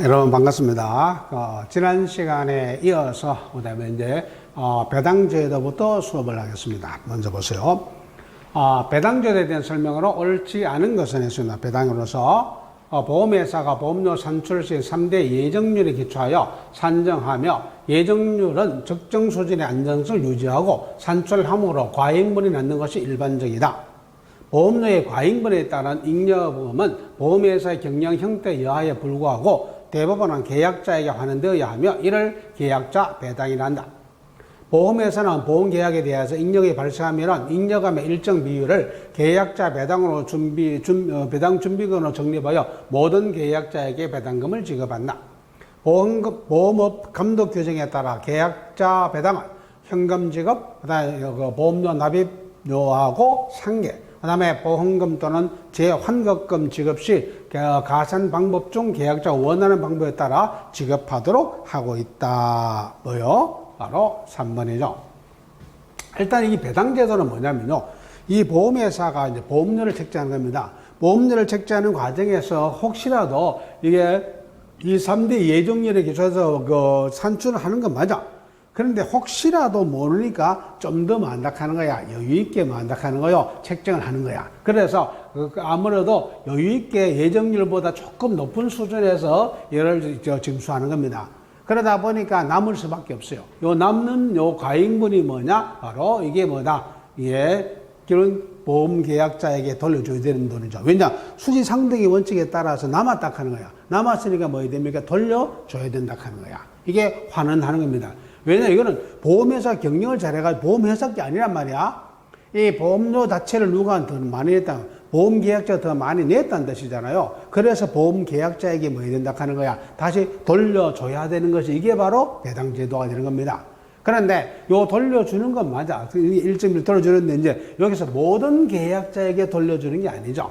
여러분 반갑습니다. 지난 시간에 이어서 그다음에 이제 배당제도부터 수업을 하겠습니다. 먼저 보세요. 배당제도에 대한 설명으로 옳지 않은 것은 했습니다. 배당으로서 보험회사가 보험료 산출 시 3대 예정률에 기초하여 산정하며 예정률은 적정 수준의 안정성을 유지하고 산출함으로 과잉분이 낳는 것이 일반적이다. 보험료의 과잉분에 따른 잉여보험은 보험회사의 경영 형태에 의하에 불구하고 대부분은 계약자에게 환원되어야 하며 이를 계약자 배당이라 한다. 보험회사는 보험계약에 대해서 잉여가 발생하면 잉여금의 일정 비율을 계약자 배당으로 배당 준비금으로 적립하여 모든 계약자에게 배당금을 지급한다. 보험업 감독 규정에 따라 계약자 배당은 현금 지급, 그다음에 보험료 납입료하고 상계, 그 다음에 보험금 또는 재환급금 지급 시 가산 방법 중 계약자가 원하는 방법에 따라 지급하도록 하고 있다. 뭐요? 바로 3번이죠. 일단 이 배당제도는 뭐냐면요. 이 보험회사가 이제 보험료를 책정하는 겁니다. 보험료를 책정하는 과정에서 혹시라도 이게 이 3대 예정률에 기초해서 산출을 하는 건 맞아. 그런데 혹시라도 모르니까 좀 더 만닥하는 거야. 여유있게 만닥하는 거요. 책정을 하는 거야. 그래서 아무래도 여유있게 예정률보다 조금 높은 수준에서 얘를 징수하는 겁니다. 그러다 보니까 남을 수밖에 없어요. 요 남는 요 과잉분이 뭐냐? 바로 이게 뭐다? 이게 기존 보험 계약자에게 돌려줘야 되는 돈이죠. 왜냐? 수지 상등의 원칙에 따라서 남았다 하는 거야. 남았으니까 뭐 해야 됩니까? 돌려줘야 된다 하는 거야. 이게 환원하는 겁니다. 왜냐, 이거는 보험회사 경영을 잘해가지고 보험회사 게 아니란 말이야. 이 보험료 자체를 누가 더 많이 냈다, 보험계약자가 더 많이 냈다는 뜻이잖아요. 그래서 보험계약자에게 뭐 해야 된다 하는 거야. 다시 돌려줘야 되는 것이 이게 바로 배당제도가 되는 겁니다. 그런데 요 돌려주는 건 맞아. 1.1 돌려주는데 이제 여기서 모든 계약자에게 돌려주는 게 아니죠.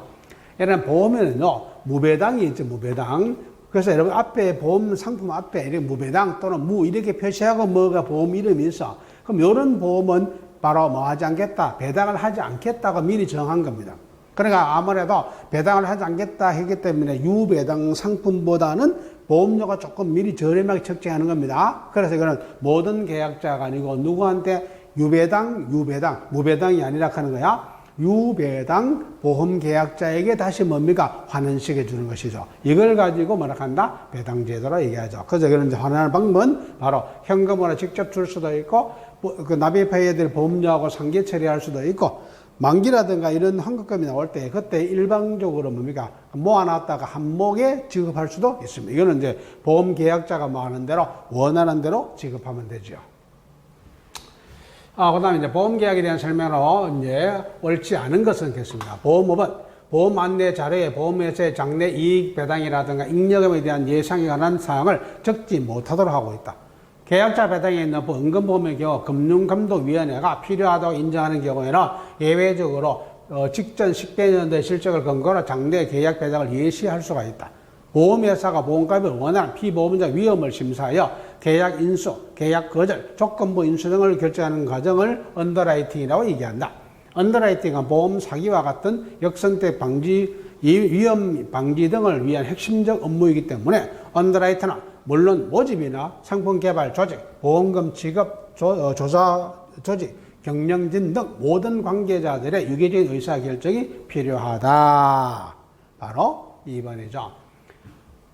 예를 들면 보험에는요, 무배당이 있죠, 무배당. 그래서 여러분 앞에 보험 상품 앞에 이렇게 무배당 또는 무 이렇게 표시하고 뭐가 보험 이름이 있어. 그럼 이런 보험은 바로 뭐 하지 않겠다, 배당을 하지 않겠다고 미리 정한 겁니다. 그러니까 아무래도 배당을 하지 않겠다 했기 때문에 유배당 상품보다는 보험료가 조금 미리 저렴하게 책정하는 겁니다. 그래서 이거는 모든 계약자가 아니고 누구한테 유배당, 무배당이 아니라 하는 거야. 유배당 보험계약자에게 다시 뭡니까? 환원시켜 주는 것이죠. 이걸 가지고 뭐라 한다? 배당제도라 얘기하죠. 그래서 이런 이제 환원하는 방법은 바로 현금으로 직접 줄 수도 있고, 그 납입해야 될 보험료하고 상계 처리할 수도 있고, 만기라든가 이런 환급금이 나올 때 그때 일방적으로 뭡니까? 모아놨다가 한목에 지급할 수도 있습니다. 이거는 이제 보험계약자가 뭐 하는 대로, 원하는 대로 지급하면 되죠. 그 다음에 이제 보험계약에 대한 설명으로 이제 옳지 않은 것은 겠습니다. 보험업은 보험 안내 자료에 보험회사의 장래 이익 배당이라든가 잉여금에 대한 예상에 관한 사항을 적지 못하도록 하고 있다. 계약자 배당에 있는 은금보험의 경우 금융감독위원회가 필요하다고 인정하는 경우에는 예외적으로 직전 10개 년도의 실적을 근거로 장래 계약 배당을 예시할 수가 있다. 보험회사가 보험가입을 원하는 피보험자 위험을 심사하여 계약 인수, 계약 거절, 조건부 인수 등을 결정하는 과정을 언더라이팅이라고 얘기한다. 언더라이팅은 보험 사기와 같은 역선택 방지, 위험 방지 등을 위한 핵심적 업무이기 때문에 언더라이터는 물론 모집이나 상품 개발 조직, 보험금 지급 조사 조직, 경영진 등 모든 관계자들의 유기적인 의사결정이 필요하다. 바로 2번이죠.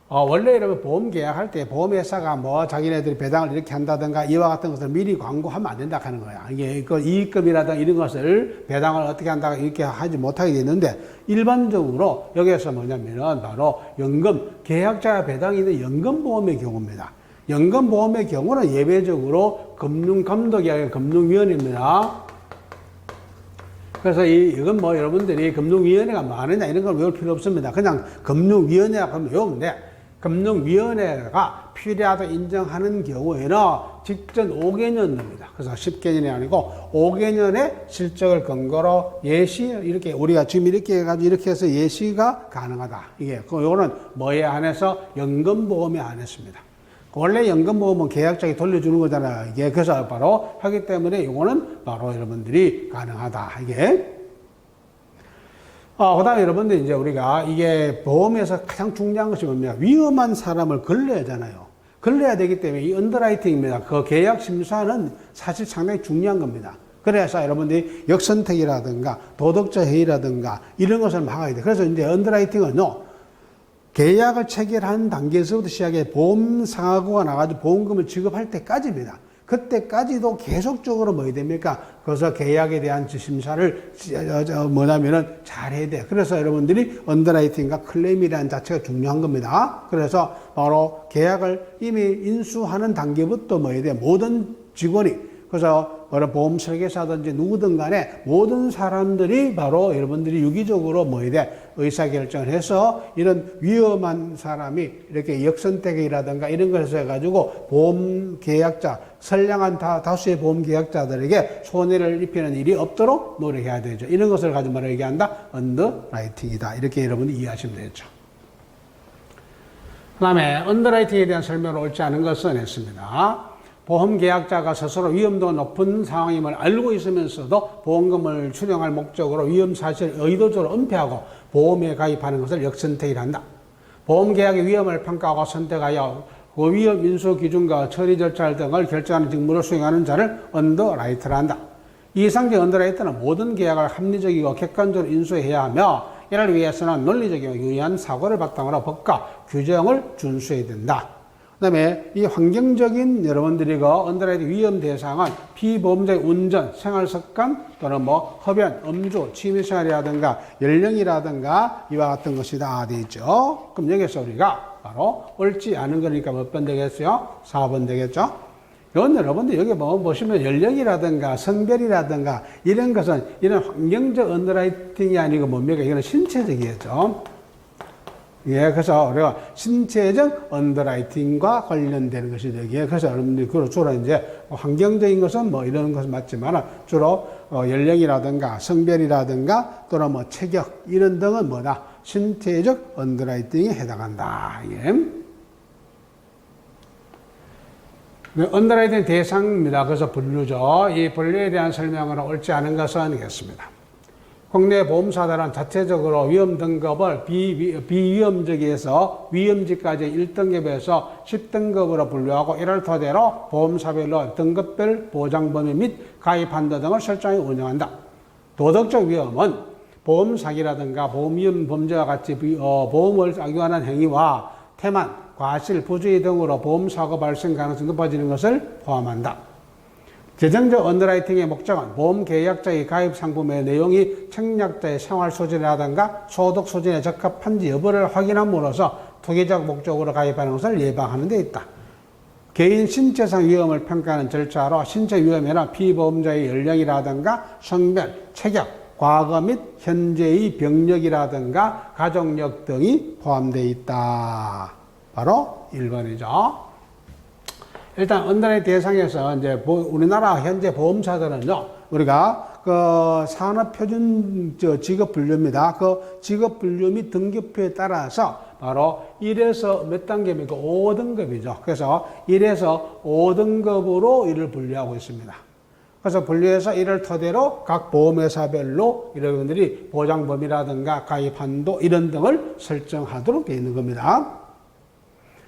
원래 여러분 보험 계약할 때 보험회사가 뭐 자기네들이 배당을 이렇게 한다든가 이와 같은 것을 미리 광고하면 안 된다 하는 거야. 이게 그 이익금이라든가 이런 것을 배당을 어떻게 한다가 이렇게 하지 못하게 되는데, 일반적으로 여기에서 뭐냐면은 바로 연금, 계약자 배당이 있는 연금보험의 경우입니다. 연금보험의 경우는 예외적으로 금융감독이 아니라 금융위원회입니다. 그래서 이건 뭐 여러분들이 금융위원회가 많으냐 이런 걸 외울 필요 없습니다. 그냥 금융위원회라고 하면 외우면 돼. 금융위원회가 필요하다고 인정하는 경우에는 직전 5개년입니다. 그래서 10개년이 아니고 5개년의 실적을 근거로 예시, 이렇게 우리가 지금 이렇게 해가지고 이렇게 해서 예시가 가능하다. 이게, 요거는 뭐에 한해서? 연금보험에 한했습니다. 원래 연금보험은 계약자에게 돌려주는 거잖아요. 이게 그래서 바로 하기 때문에 이거는 바로 여러분들이 가능하다. 이게 그다음에 여러분들 이제 우리가 이게 보험에서 가장 중요한 것이 뭡니까? 위험한 사람을 걸러야 하잖아요. 걸러야 되기 때문에 이 언더라이팅입니다. 그 계약 심사는 사실 상당히 중요한 겁니다. 그래서 여러분들이 역선택이라든가 도덕적 해이라든가 이런 것을 막아야 돼. 그래서 이제 언더라이팅은요, 계약을 체결하는 단계에서부터 시작해 보험 사고가 나가지고 보험금을 지급할 때까지입니다. 그때까지도 계속적으로 뭐 해야 됩니까? 그래서 계약에 대한 심사를 뭐냐면은 잘 해야 돼. 그래서 여러분들이 언더라이팅과 클레임이라는 자체가 중요한 겁니다. 그래서 바로 계약을 이미 인수하는 단계부터 뭐 해야 돼? 모든 직원이, 그래서 보험 설계사든지 누구든 간에 모든 사람들이 바로 여러분들이 유기적으로 뭐 해야 돼? 의사결정을 해서 이런 위험한 사람이 이렇게 역선택이라든가 이런 것을 해가지고 보험 계약자, 선량한 다수의 보험 계약자들에게 손해를 입히는 일이 없도록 노력해야 되죠. 이런 것을 가지고 뭐라 얘기한다? 언더라이팅이다. 이렇게 여러분이 이해하시면 되죠. 그 다음에 언더라이팅에 대한 설명을 옳지 않은 것은 했습니다. 보험 계약자가 스스로 위험도가 높은 상황임을 알고 있으면서도 보험금을 출용할 목적으로 위험 사실을 의도적으로 은폐하고 보험에 가입하는 것을 역선택이라 한다. 보험 계약의 위험을 평가하고 선택하여 그 위험 인수 기준과 처리 절차 등을 결정하는 직무를 수행하는 자를 언더라이터라 한다. 이상적 언더라이터는 모든 계약을 합리적이고 객관적으로 인수해야 하며 이를 위해서는 논리적이고 유의한 사고를 바탕으로 법과 규정을 준수해야 된다. 그 다음에 이 환경적인 여러분들이 그 언더라이팅 위험 대상은 피보험자의 운전, 생활습관 또는 뭐 흡연, 음주, 취미생활이라든가 연령이라든가 이와 같은 것이 다 되어 있죠. 그럼 여기서 우리가 바로 옳지 않은 거니까 몇 번 되겠어요? 4번 되겠죠? 이건 여러분들 여기 보시면 연령이라든가 성별이라든가 이런 것은 이런 환경적 언더라이팅이 아니고 뭡니까? 이거는 신체적이겠죠. 예, 그래서 우리가 신체적 언더라이팅과 관련되는 것이 되기에, 그래서 여러분들이 주로 이제 환경적인 것은 뭐 이런 것은 맞지만 주로 연령이라든가 성별이라든가 또는 뭐 체격 이런 등은 뭐다? 신체적 언더라이팅에 해당한다. 예. 언더라이팅 대상입니다. 그래서 분류죠. 이 분류에 대한 설명은 옳지 않은 것은 아니겠습니다. 국내 보험사들은 자체적으로 위험 등급을 비위험직에서 위험직까지 1등급에서 10등급으로 분류하고 이를 토대로 보험사별로 등급별 보장 범위 및 가입 한도 등을 설정해 운영한다. 도덕적 위험은 보험 사기라든가 보험 위험 범죄와 같이 보험을 악용하는 행위와 태만, 과실, 부주의 등으로 보험 사고 발생 가능성이 높아지는 것을 포함한다. 재정적 언더라이팅의 목적은 보험 계약자의 가입 상품의 내용이 청약자의 생활 수준이라든가 소득 수준에 적합한지 여부를 확인함으로써 투기적 목적으로 가입하는 것을 예방하는 데 있다. 개인 신체상 위험을 평가하는 절차로 신체 위험에는 피보험자의 연령이라든가 성별, 체격, 과거 및 현재의 병력이라든가 가족력 등이 포함되어 있다. 바로 1번이죠. 일단 언더라이팅 대상에서 이제 우리나라 현재 보험사들은요, 우리가 그 산업표준 직업 분류입니다. 그 직업 분류 및 등급표에 따라서 바로 1에서 몇 단계입니까? 5등급이죠. 그래서 1에서 5등급으로 이를 분류하고 있습니다. 그래서 분류해서 이를 토대로 각 보험회사별로 여러분들이 보장 범위라든가 가입 한도 이런 등을 설정하도록 되어 있는 겁니다.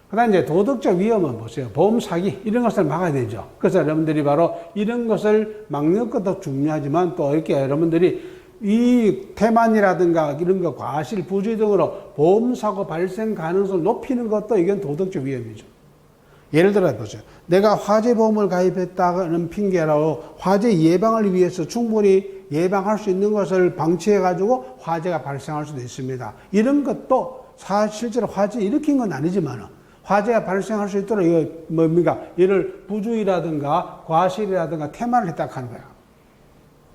그 다음 이제 도덕적 위험은 보세요. 보험 사기, 이런 것을 막아야 되죠. 그래서 여러분들이 바로 이런 것을 막는 것도 중요하지만 또 이렇게 여러분들이 이 태만이라든가 이런 거 과실, 부주의 등으로 보험사고 발생 가능성을 높이는 것도 이건 도덕적 위험이죠. 예를 들어 보세요. 내가 화재보험을 가입했다는 핑계로 화재 예방을 위해서 충분히 예방할 수 있는 것을 방치해가지고 화재가 발생할 수도 있습니다. 이런 것도 실제로 화재 일으킨 건 아니지만 화재가 발생할 수 있도록 이거 뭡니까? 이를 부주의라든가 과실이라든가 태만을 했다 하는 거야.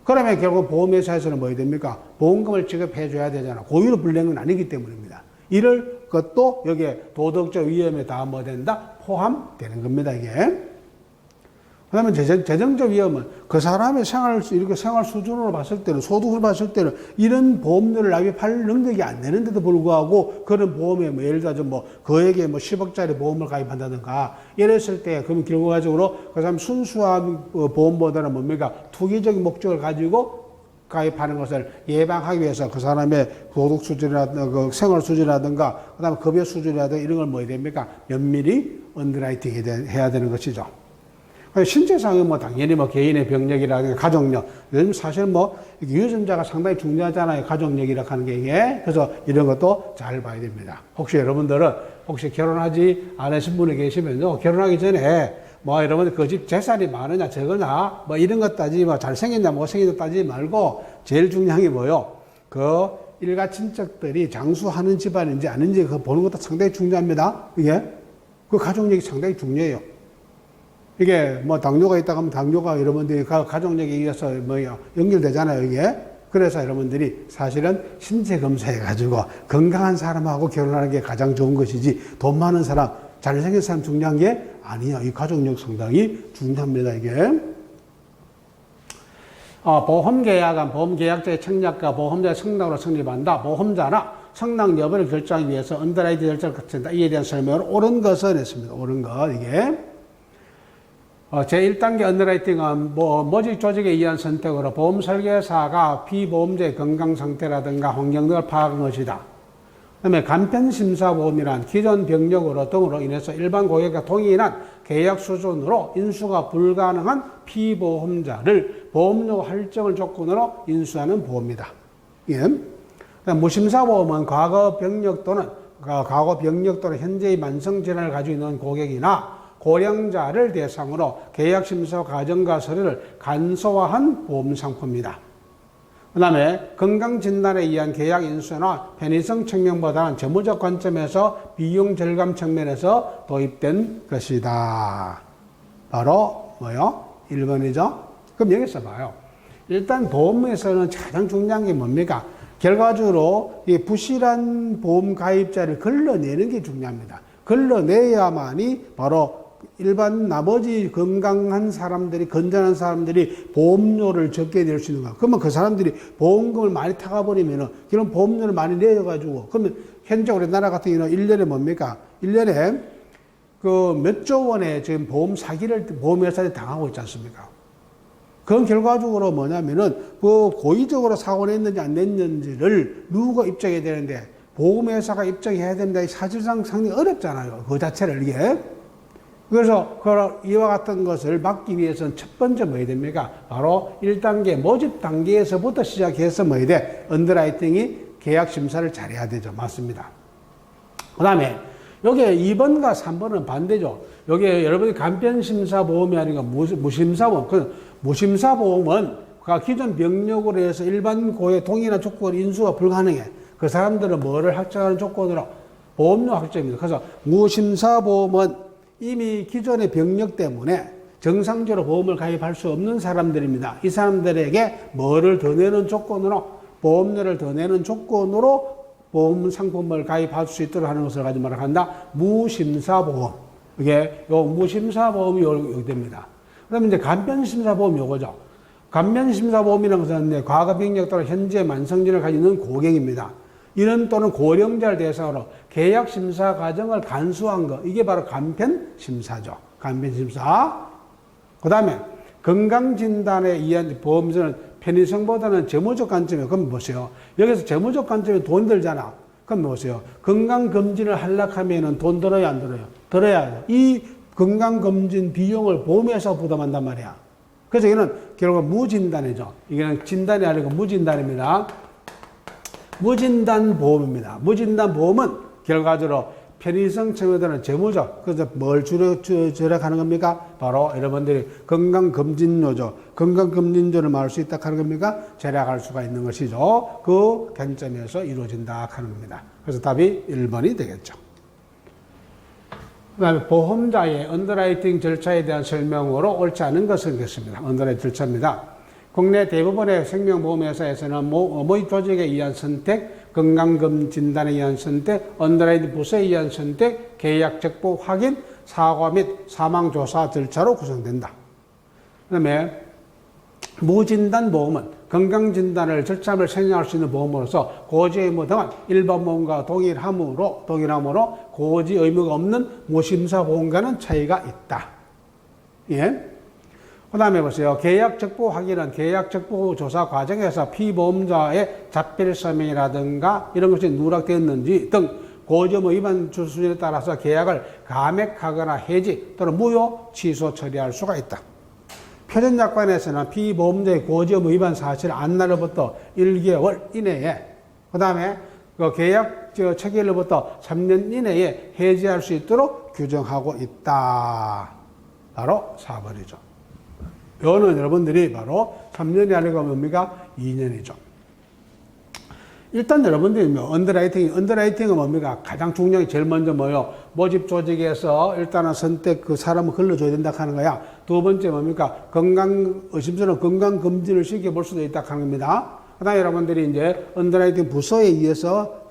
그러면 결국 보험회사에서는 뭐 해야 됩니까? 보험금을 지급해 줘야 되잖아. 고의로 불낸 건 아니기 때문입니다. 이럴 것도 여기에 도덕적 위험에 다 뭐 된다? 포함되는 겁니다, 이게. 그 다음에 재정적 위험은 그 사람의 이렇게 생활 수준으로 봤을 때는, 소득을 봤을 때는 이런 보험료를 납입할 능력이 안 되는데도 불구하고 그런 보험에 뭐 예를 들어서 뭐 그에게 뭐 10억짜리 보험을 가입한다든가 이랬을 때 그럼 결과적으로 그 사람 순수한 보험보다는 뭡니까? 투기적인 목적을 가지고 가입하는 것을 예방하기 위해서 그 사람의 도덕 수준이라든가 그 생활 수준이라든가 그다음에 급여 수준이라든가 이런 걸 뭐 해야 됩니까? 면밀히 언더라이팅 해야 되는 것이죠. 신체상은 뭐 당연히 뭐 개인의 병력이라든가 가족력, 요즘 사실 뭐 유전자가 상당히 중요하잖아요. 가족력이라고 하는 게. 그래서 이런 것도 잘 봐야 됩니다. 혹시 여러분들은 혹시 결혼하지 않으신 분이 계시면요, 결혼하기 전에 뭐 여러분들 그 집 재산이 많으냐 적으냐 뭐 이런 것 따지지 뭐 잘생겼냐 못생겼냐 따지지 말고 제일 중요한 게 뭐요? 그 일가 친척들이 장수하는 집안인지 아닌지 그거 보는 것도 상당히 중요합니다. 이게 그 가족력이 상당히 중요해요. 이게 뭐 당뇨가 있다고 하면 당뇨가 여러분들이 가족력에 의해서 뭐 연결되잖아요, 이게. 그래서 여러분들이 사실은 신체 검사해가지고 건강한 사람하고 결혼하는 게 가장 좋은 것이지 돈 많은 사람, 잘생긴 사람 중요한 게 아니에요. 이 가족력 상당히 중요합니다, 이게. 보험계약은 보험계약자의 청약과 보험자의 성락으로 성립한다. 보험자나 성락 여부를 결정하기 위해서 언더라이팅 절차를 거친다. 이에 대한 설명을 옳은 것은 했습니다. 옳은 것, 이게. 제1단계 언더라이팅은 모집 조직에 의한 선택으로 보험 설계사가 피보험자의 건강 상태라든가 환경 등을 파악한 것이다. 그 다음에 간편심사보험이란 기존 병력으로 등으로 인해서 일반 고객과 동일한 계약 수준으로 인수가 불가능한 피보험자를 보험료 할증을 조건으로 인수하는 보험이다. 예. 무심사보험은 과거 병력 또는 현재의 만성질환을 가지고 있는 고객이나 고령자를 대상으로 계약심사 과정과 서류를 간소화한 보험상품이다. 그 다음에 건강진단에 의한 계약 인수나 편의성 측면보다는 재무적 관점에서 비용 절감 측면에서 도입된 것이다. 바로 뭐요? 1번이죠. 그럼 여기서 봐요. 일단 보험에서는 가장 중요한 게 뭡니까? 결과적으로 이 부실한 보험 가입자를 걸러내는 게 중요합니다. 걸러내야만이 바로 일반 나머지 건강한 사람들이, 건전한 사람들이 보험료를 적게 낼 수 있는 거야. 그러면 그 사람들이 보험금을 많이 타가버리면은, 그런 보험료를 많이 내어가지고, 그러면 현재 우리나라 같은 경우는 1년에 뭡니까? 1년에 그 몇 조 원의 지금 보험 사기를 보험회사들이 당하고 있지 않습니까? 그건 결과적으로 뭐냐면은, 그 고의적으로 사고 냈는지 안 냈는지를 누가 입증해야 되는데, 보험회사가 입증해야 된다. 사실상 상당히 어렵잖아요. 그 자체를 이게. 그래서 이와 같은 것을 막기 위해서는 첫 번째 뭐 해야 됩니까? 바로 1단계 모집 단계에서부터 시작해서 뭐 해야 돼? 언더라이팅이 계약 심사를 잘해야 되죠. 맞습니다. 그 다음에 여기에 2번과 3번은 반대죠. 여기에 여러분이 간편심사보험이 아니라 무심사보험. 그 무심사보험은 기존 병력으로 해서 일반 고의 동일한 조건 인수가 불가능해. 그 사람들은 뭐를 확정하는 조건으로? 보험료 확정입니다. 그래서 무심사보험은 이미 기존의 병력 때문에 정상적으로 보험을 가입할 수 없는 사람들입니다. 이 사람들에게 뭐를 더 내는 조건으로, 보험료를 더 내는 조건으로 보험 상품을 가입할 수 있도록 하는 것을 가지고 말한다. 무심사보험. 이게 요 무심사보험이 여기 됩니다. 그러면 이제 간편심사보험 요거죠. 간편심사보험이라는 것은 과거 병력 또는 현재 만성질을 가지고 있는 고객입니다. 이런 또는 고령자를 대상으로 계약심사 과정을 간소한 거, 이게 바로 간편심사죠. 간편심사. 그 다음에 건강진단에 의한 보험료는 편의성보다는 재무적 관점에, 그럼 보세요. 여기서 재무적 관점에 돈 들잖아. 그럼 보세요. 건강검진을 하려면 돈 들어야 안 들어요? 들어야 돼요. 이 건강검진 비용을 보험회사가 부담한단 말이야. 그래서 이거는 결국 무진단이죠. 이거는 진단이 아니고 무진단입니다. 무진단 보험입니다. 무진단 보험은 결과적으로 편의성 측면에서는 재무적, 그래서 뭘 절약하는 겁니까? 바로 여러분들이 건강검진료죠. 건강검진료를 말할 수 있다 하는 겁니까? 절약할 수가 있는 것이죠. 그 관점에서 이루어진다 하는 겁니다. 그래서 답이 1번이 되겠죠. 그 다음에 보험자의 언더라이팅 절차에 대한 설명으로 옳지 않은 것은 있겠습니다. 언더라이팅 절차입니다. 국내 대부분의 생명보험회사에서는 모의 조직에 의한 선택, 건강검진단에 의한 선택, 언더라이팅 부서에 의한 선택, 계약 적부 확인, 사과 및 사망조사 절차로 구성된다. 그 다음에 무진단 보험은 건강진단을 절차를 생략할 수 있는 보험으로서 고지 의무 등은 일반 보험과 동일하므로 고지 의무가 없는 무심사 보험과는 차이가 있다. 예. 그 다음에 보세요. 계약 적부 확인은 계약 적부 조사 과정에서 피보험자의 자필 서명이라든가 이런 것이 누락되었는지 등 고지의무 위반 수준에 따라서 계약을 감액하거나 해지 또는 무효 취소 처리할 수가 있다. 표준약관에서는 피보험자의 고지의무 위반 사실 안날로부터 1개월 이내에 그 다음에 그 계약 체결로부터 3년 이내에 해지할 수 있도록 규정하고 있다. 바로 4번이죠. 이거는 여러분들이 바로 3년이 아니고 뭡니까? 2년이죠. 일단 여러분들이 언더라이팅은 뭡니까? 가장 중요한 게 제일 먼저 뭐요? 모집 조직에서 일단은 선택 그 사람을 걸러줘야 된다 하는 거야. 두 번째 뭡니까? 의심스러운 건강검진을 시켜볼 수도 있다 하는 겁니다. 그 다음에 여러분들이 이제 언더라이팅 부서에 의해서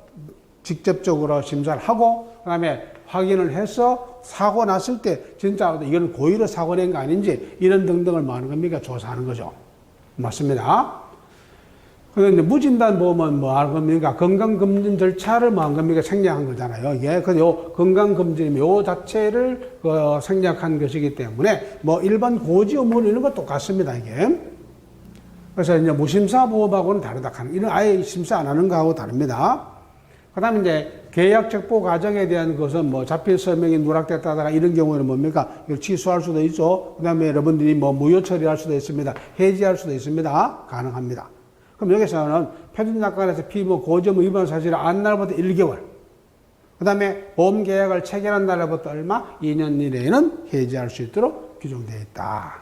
직접적으로 심사를 하고, 그 다음에 확인을 해서 사고 났을 때 진짜 이건 고의로 사고 낸 거 아닌지 이런 등등을 뭐 하는 겁니까? 조사하는 거죠. 맞습니다. 그런데 무진단 보험은 뭐 하는 겁니까? 건강검진 절차를 뭐 하는 겁니까? 생략한 거잖아요. 이게 요 건강검진이면 요 자체를 생략한 것이기 때문에 뭐 일반 고지 의무 이런 거 똑같습니다. 이게. 그래서 이제 무심사 보험하고는 다르다. 이런 아예 심사 안 하는 거하고 다릅니다. 그 다음에 이제 계약 적부 과정에 대한 것은 뭐 자필 서명이 누락됐다든가 이런 경우에는 뭡니까? 이걸 취소할 수도 있죠. 그 다음에 여러분들이 뭐 무효 처리할 수도 있습니다. 해지할 수도 있습니다. 가능합니다. 그럼 여기서는 표준약관에서 피보 고지의무 위반 사실을 안 날부터 1개월. 그 다음에 보험 계약을 체결한 날부터 얼마? 2년 이내에는 해지할 수 있도록 규정되어 있다.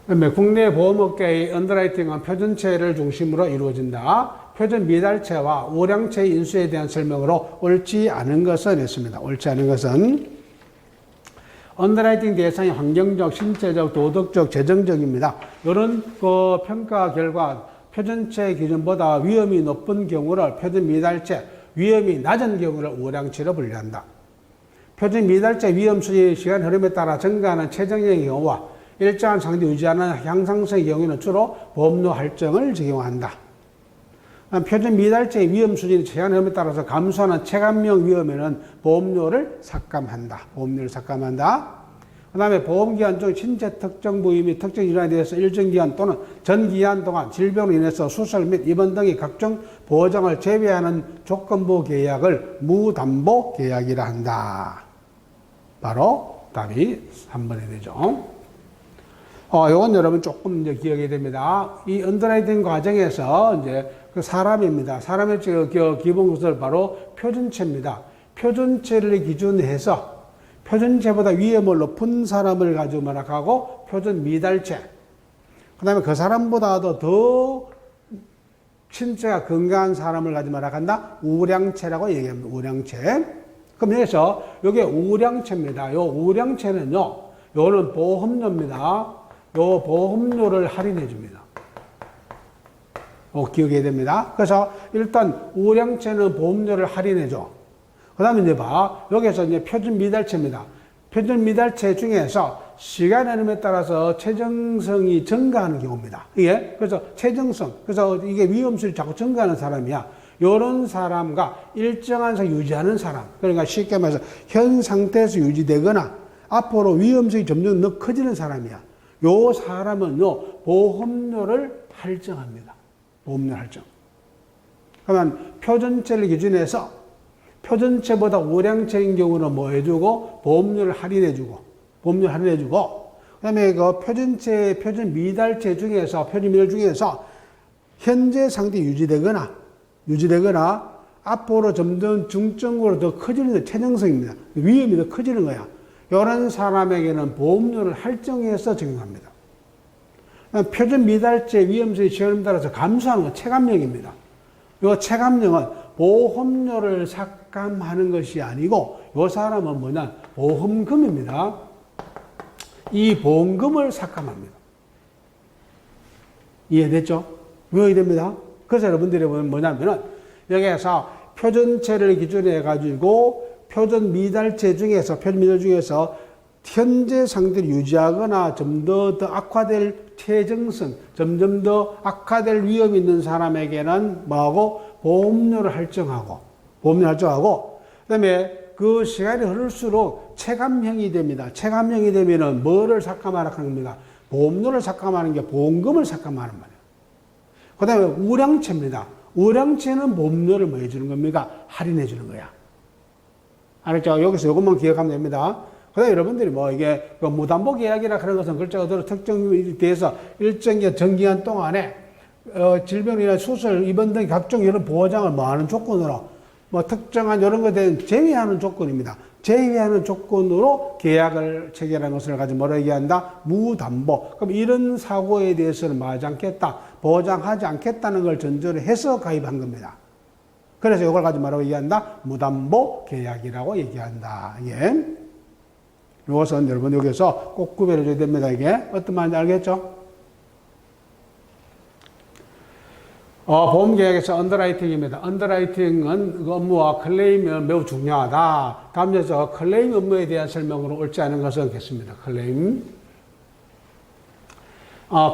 그다음에 국내 보험업계의 언더라이팅은 표준체를 중심으로 이루어진다. 표준 미달체와 우량체 인수에 대한 설명으로 옳지 않은 것은 했습니다. 옳지 않은 것은 언더라이팅 대상이 환경적, 신체적, 도덕적, 재정적입니다. 이런 그 평가 결과 표준체 기준보다 위험이 높은 경우를 표준 미달체, 위험이 낮은 경우를 우량체로 분류한다. 표준 미달체 위험 수준이 시간 흐름에 따라 증가하는 최정형의 경우와 일정한 상태 유지하는 향상성의 경우에는 주로 보험료 할증을 적용한다. 표준 미달체 위험 수준이 시간 흐름에 따라서 감소하는 체감형 위험에는 보험료를 삭감한다. 보험료를 삭감한다. 그 다음에 보험기간 중 신체 특정 부위 및 특정 질환에 대해서 일정 기간 또는 전 기간 동안 질병으로 인해서 수술 및 입원 등의 각종 보장을 제외하는 조건부 계약을 무담보 계약이라 한다. 바로 답이 3번이 되죠. 요건 여러분 조금 이제 기억이 됩니다. 이 언더라이팅 과정에서 이제 그 사람입니다. 사람의 기본 구설 바로 표준체입니다. 표준체를 기준해서 표준체보다 위험을 높은 사람을 가지고 말하고 표준 미달체. 그 다음에 그 사람보다도 더 신체가 건강한 사람을 가지고 말한다. 우량체라고 얘기합니다. 우량체. 그럼 여기서 이게 우량체입니다. 요 우량체는요, 요는 보험료입니다. 요 보험료를 할인해 줍니다. 기억해야 됩니다. 그래서 일단 우량체는 보험료를 할인해 줘. 그 다음에 이제 여기서 이제 표준 미달체입니다. 표준 미달체 중에서 시간 흐름에 따라서 최정성이 증가하는 경우입니다. 이게 그래서 최정성, 그래서 이게 위험수를 자꾸 증가하는 사람이야. 이런 사람과 일정한 상 유지하는 사람. 그러니까 쉽게 말해서 현 상태에서 유지되거나 앞으로 위험성이 점점 더 커지는 사람이야. 요 사람은요, 보험료를 할증합니다. 보험료 할증. 그러면 표준체를 기준해서 표준체보다 우량체인 경우는 뭐 해주고, 보험료를 할인해주고, 그 다음에 그 표준체, 표준 미달체 중에서, 표준 미달 중에서 현재 상태 유지되거나, 앞으로 점점 중증으로 더 커지는 최정성입니다. 위험이 더 커지는 거야. 이런 사람에게는 보험료를 할증해서 적용합니다. 표준 미달체 위험성의 시간에 따라서 감소하는 건 체감령입니다. 이 체감령은 보험료를 삭감하는 것이 아니고 이 사람은 뭐냐? 보험금입니다. 이 보험금을 삭감합니다. 이해됐죠? 이해됩니다. 그래서 여러분들이 보면 뭐냐면은 여기에서 표준체를 기준으로 해가지고 표준 미달체 중에서 현재 상태를 유지하거나 좀 더 악화될 최정성, 점점 더 악화될 위험이 있는 사람에게는 뭐하고? 보험료를 할증하고, 그 다음에 그 시간이 흐를수록 체감형이 됩니다. 체감형이 되면은 뭐를 삭감하라 하는 겁니까? 보험료를 삭감하는 게 보험금을 삭감하는 말이에요. 그 다음에 우량채입니다. 우량채는 보험료를 뭐 해주는 겁니까? 할인해 주는 거야. 알았죠? 여기서 이것만 기억하면 됩니다. 그 다음에 여러분들이 뭐 이게 그 무담보 계약이라 하는 것은 글자 그대로 특정에 대해서 일정의 정기간 동안에 질병이나 수술, 입원 등 각종 이런 보장을 뭐 하는 조건으로 뭐 특정한 이런 것에 대한 제외하는 조건입니다. 제외하는 조건으로 계약을 체결하는 것을 가지고 뭐라 얘기한다? 무담보. 그럼 이런 사고에 대해서는 뭐 하지 않겠다? 보장하지 않겠다는 걸 전제로 해서 가입한 겁니다. 그래서 이걸 가지고 뭐라고 얘기한다? 무담보 계약이라고 얘기한다. 예. 이것은 여러분 여기서 꼭 구별해 줘야 됩니다. 이게 어떤 말인지 알겠죠? 보험계약에서 언더라이팅입니다. 언더라이팅은 그 업무와 클레임이 매우 중요하다. 다음에서 클레임 업무에 대한 설명으로 옳지 않은 것은 없겠습니다. 클레임.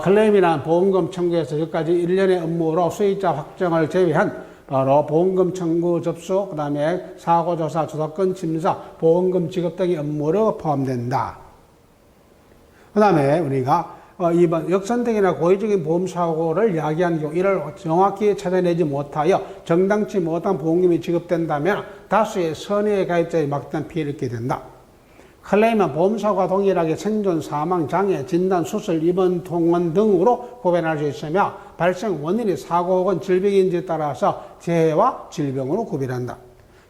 클레임이란 보험금 청구에서 여기까지 1년의 업무로 수익자 확정을 제외한 바로 보험금 청구 접수, 그 다음에 사고조사, 조사권 심사, 보험금 지급 등의 업무로 포함된다. 그 다음에 우리가 2번 역선택이나 고의적인 보험사고를 야기한 경우 이를 정확히 찾아내지 못하여 정당치 못한 보험금이 지급된다면 다수의 선의의 가입자의 막대한 피해를 입게 된다. 클레임은 보험사고와 동일하게 생존, 사망, 장애, 진단, 수술, 입원, 통원 등으로 구별할 수 있으며 발생 원인이 사고 혹은 질병인지에 따라서 재해와 질병으로 구별한다.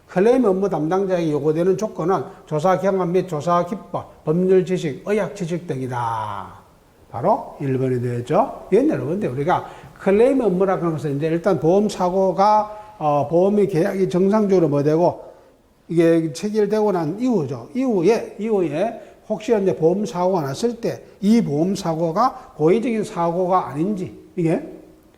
클레임 업무 담당자에게 요구되는 조건은 조사 경험 및 조사 기법, 법률 지식, 의학 지식 등이다. 바로 1번이 되죠. 이건 여러분들 우리가 클레임 업무라고 하는 것은 이제 일단 보험사고가 보험이 계약이 정상적으로 뭐 되고 이게 체결되고 난 이후죠. 이후에 혹시 이제 보험사고가 났을 때 이 보험사고가 고의적인 사고가 아닌지 이게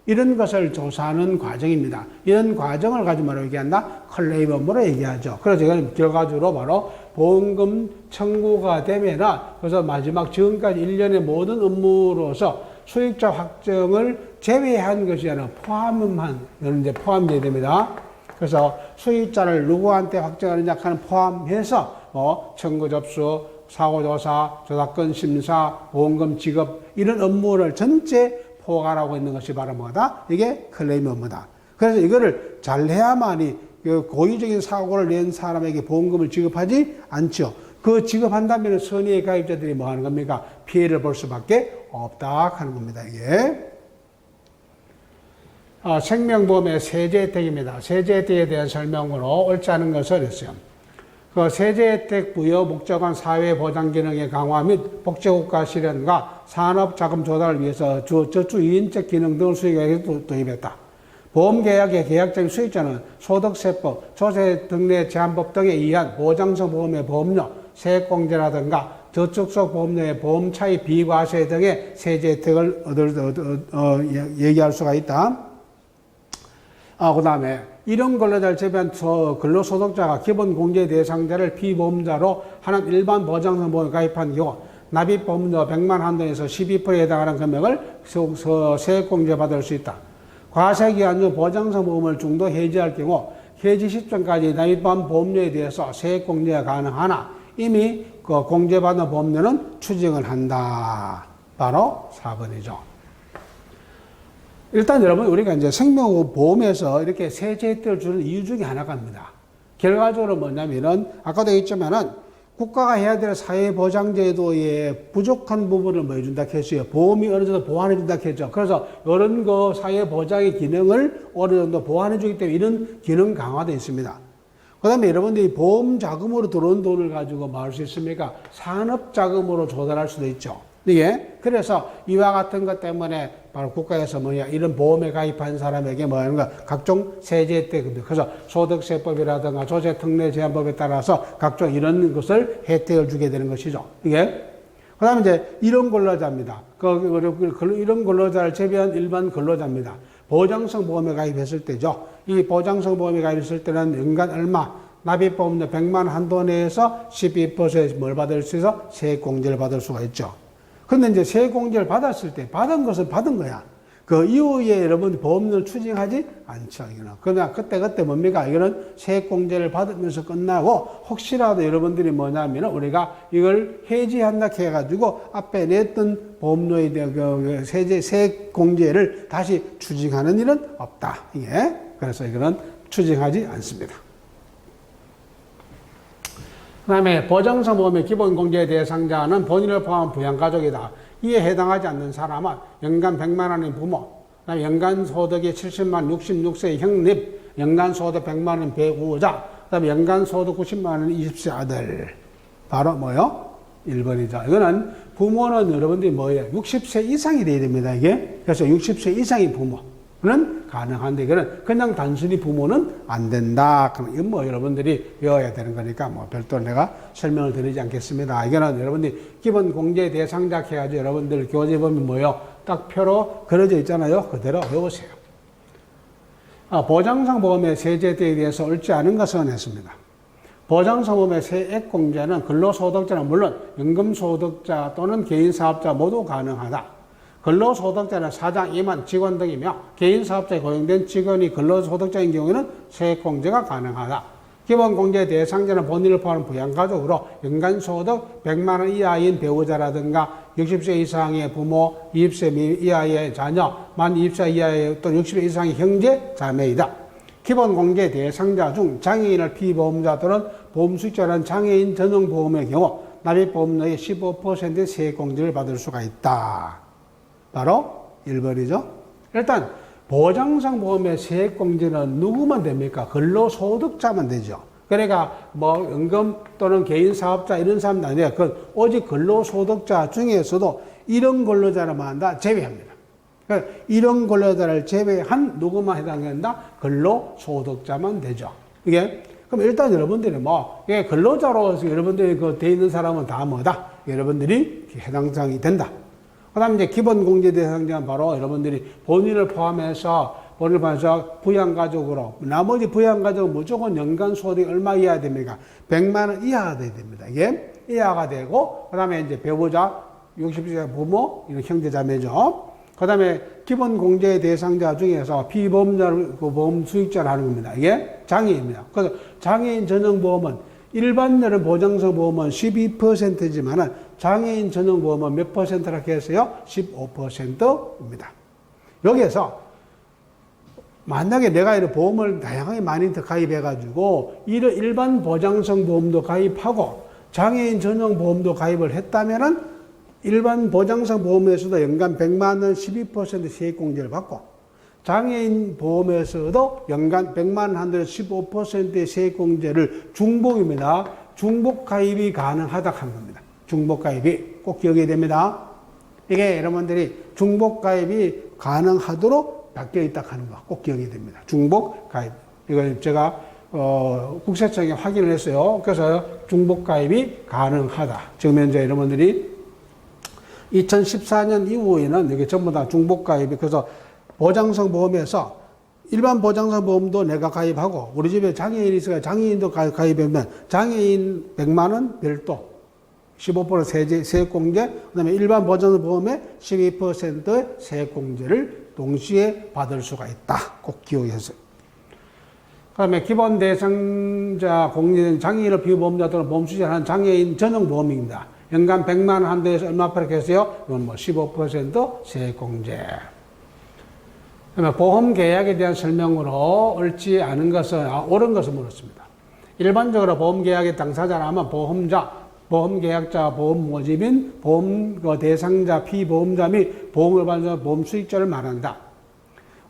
이런 것을 조사하는 과정입니다. 이런 과정을 가지고 뭐라고 얘기한다? 클레임 업무로 얘기하죠. 그래서 이건 결과적으로 바로 보험금 청구가 되면은 그래서 마지막 지금까지 1년의 모든 업무로서 수익자 확정을 제외한 것이 아니라 포함한 이제 포함되어야 됩니다. 그래서 수익자를 누구한테 확정하느냐 하는 포함해서 청구 접수, 사고조사, 조사권 심사, 보험금 지급 이런 업무를 전체 포괄하고 있는 것이 바로 뭐다? 이게 클레임 업무다. 그래서 이거를 잘 해야만이 그 고의적인 사고를 낸 사람에게 보험금을 지급하지 않죠. 그 지급한다면 선의의 가입자들이 뭐 하는 겁니까? 피해를 볼 수밖에 없다 하는 겁니다. 이게. 생명보험의 세제 혜택입니다. 세제 혜택에 대한 설명으로 옳지 않은 것을 했어요. 그 세제 혜택 부여 목적은 사회 보장 기능의 강화 및 복지국가 실현과 산업 자금 조달을 위해서 저축 이인적 기능 등을 수익에 도입했다. 보험계약의 계약적인 수익자는 소득세법, 조세-등내 제한법 등에 의한 보장성 보험의 보험료, 세액공제라든가 저축성 보험료의 보험 차익 비과세 등의 세제 혜택을 얘기할 수가 있다. 그 다음에 이런 근로자를 제외한 근로소득자가 기본공제 대상자를 피보험자로 하는 일반 보장성 보험에 가입한 경우 납입보험료 100만 한도에서 12%에 해당하는 금액을 세액공제 받을 수 있다. 과세기간 중 보장성 보험을 중도 해지할 경우 해지 시점까지 납입한 보험료에 대해서 세액공제가 가능하나 이미 그 공제받은 보험료는 추징을 한다. 바로 4번이죠. 일단 여러분 우리가 이제 생명보험에서 이렇게 세제 혜택을 주는 이유 중에 하나가입니다. 결과적으로 뭐냐면은 아까도 했지만은 국가가 해야 될 사회보장제도의 부족한 부분을 뭐 해준다 했어요. 보험이 어느 정도 보완해준다 했죠. 그래서 이런 거 사회보장의 기능을 어느 정도 보완해주기 때문에 이런 기능 강화되어 있습니다. 그 다음에 여러분들이 보험 자금으로 들어온 돈을 가지고 뭐 할 수 있습니까? 산업 자금으로 조달할 수도 있죠. 예. 그래서 이와 같은 것 때문에 바로 국가에서 이런 보험에 가입한 사람에게 뭐 하는 거 각종 세제 혜택, 그래서 소득세법이라든가 조세특례 제한법에 따라서 각종 이런 것을 혜택을 주게 되는 것이죠. 이게. 그 다음에 이제 이런 근로자입니다. 이런 근로자를 제외한 일반 근로자입니다. 보장성 보험에 가입했을 때죠. 이 보장성 보험에 가입했을 때는 연간 얼마? 납입보험료 100만 한도 내에서 12%의 뭘 받을 수 있어? 세액공제를 받을 수가 있죠. 근데 이제 세액공제를 받았을 때 받은 것은 받은 거야. 그 이후에 여러분 보험료를 추징하지 않죠. 이거는. 그냥 그때 뭡니까? 이거는 세액공제를 받으면서 끝나고 혹시라도 여러분들이 뭐냐면 우리가 이걸 해지한다 해가지고 앞에 냈던 보험료에 대한 그 세액공제를 다시 추징하는 일은 없다. 이게. 그래서 이거는 추징하지 않습니다. 그 다음에 보장성 보험의 기본공제 대상자는 본인을 포함한 부양가족이다. 이에 해당하지 않는 사람은 연간 100만 원의 부모, 그다음에 연간 소득이 70만 66세 형립, 연간 소득 100만 원 배우자, 그다음에 연간 소득 90만 원 20세 아들. 바로 뭐요? 1번이죠. 이거는 부모는 여러분들이 뭐예요? 60세 이상이 돼야 됩니다. 이게. 그래서 60세 이상의 부모는 가능한데 이거는 그냥 단순히 부모는 안 된다. 그럼 이건 뭐 여러분들이 외워야 되는 거니까 뭐 별도로 내가 설명을 드리지 않겠습니다. 이거는 여러분들이 기본 공제 대상자 해가지고 여러분들 교재 보면 뭐요? 딱 표로 그려져 있잖아요. 그대로 외우세요. 보장성 보험의 세제대에 대해서 옳지 않은 것은 했습니다. 보장성 보험의 세액 공제는 근로소득자는 물론 연금소득자 또는 개인사업자 모두 가능하다. 근로소득자는 사장, 임원, 직원 등이며 개인사업자에 고용된 직원이 근로소득자인 경우에는 세액공제가 가능하다. 기본공제 대상자는 본인을 포함한 부양가족으로 연간소득 100만 원 이하인 배우자라든가 60세 이상의 부모, 20세 이하의 자녀, 만 20세 이하의 또 60세 이상의 형제, 자매이다. 기본공제 대상자 중 장애인을 피보험자 또는 보험수익자라는 장애인 전용보험의 경우 납입보험료의 15%의 세액공제를 받을 수가 있다. 바로 1번이죠. 일단 보장성 보험의 세액공제는 누구만 됩니까? 근로소득자만 되죠. 그러니까 뭐 연금 또는 개인사업자 이런 사람도 아니에요. 그 오직 근로소득자 중에서도 이런 근로자만 다 제외합니다. 그러니까 이런 근로자를 제외한 누구만 해당된다? 근로소득자만 되죠. 이게 그럼 일단 여러분들이 뭐 이게 근로자로 여러분들이 그 돼 있는 사람은 다 뭐다? 여러분들이 해당 사항이 된다. 그 다음에 이제 기본공제 대상자는 바로 여러분들이 본인을 포함해서 부양가족으로, 나머지 부양가족은 무조건 연간 소득이 얼마 이하야 됩니까? 100만 원 이하가 돼야 됩니다. 이게 이하가 되고, 그 다음에 이제 배우자, 60세 부모, 이런 형제자매죠. 그 다음에 기본공제 대상자 중에서 피보험자를, 그 보험 수익자를 하는 겁니다. 이게 장애인입니다. 그래서 장애인 전용보험은 일반적인 보장성 보험은 12%지만은 장애인 전용 보험은 몇 퍼센트라고 했어요? 15%입니다. 여기에서 만약에 내가 이런 보험을 다양하게 많이 더 가입해가지고 이런 일반 보장성 보험도 가입하고 장애인 전용 보험도 가입을 했다면은 일반 보장성 보험에서도 연간 100만 원 12% 세액공제를 받고 장애인 보험에서도 연간 100만 원 한도에 15%의 세액공제를 중복입니다. 중복 가입이 가능하다 한 겁니다. 중복 가입이 꼭 기억해야 됩니다. 이게 여러분들이 중복 가입이 가능하도록 바뀌어 있다 하는 거 꼭 기억해야 됩니다. 중복 가입. 이걸 제가 국세청에 확인을 했어요. 그래서 중복 가입이 가능하다. 지금 현재 여러분들이 2014년 이후에는 이게 전부 다 중복 가입이 그래서 보장성 보험에서 일반 보장성 보험도 내가 가입하고 우리 집에 장애인이 있어요. 장애인도 가입하면 장애인 100만 원 별도 15% 세액공제 그다음에 일반 보장성 보험에 12%의 세액공제를 동시에 받을 수가 있다. 꼭 기억하세요. 그다음에 기본 대상자 공제된 장애인을 비보험자 또는 보험수익자는 장애인 전용 보험입니다. 연간 100만 원 한도에서 얼마까지 했어요? 이건 뭐 15% 세액공제. 보험 계약에 대한 설명으로 옳지 않은 것은, 옳은 것을 물었습니다. 일반적으로 보험 계약의 당사자라면 보험자, 보험 계약자, 보험 모집인, 보험 대상자, 피보험자 및 보험을 받는 보험 수익자를 말한다.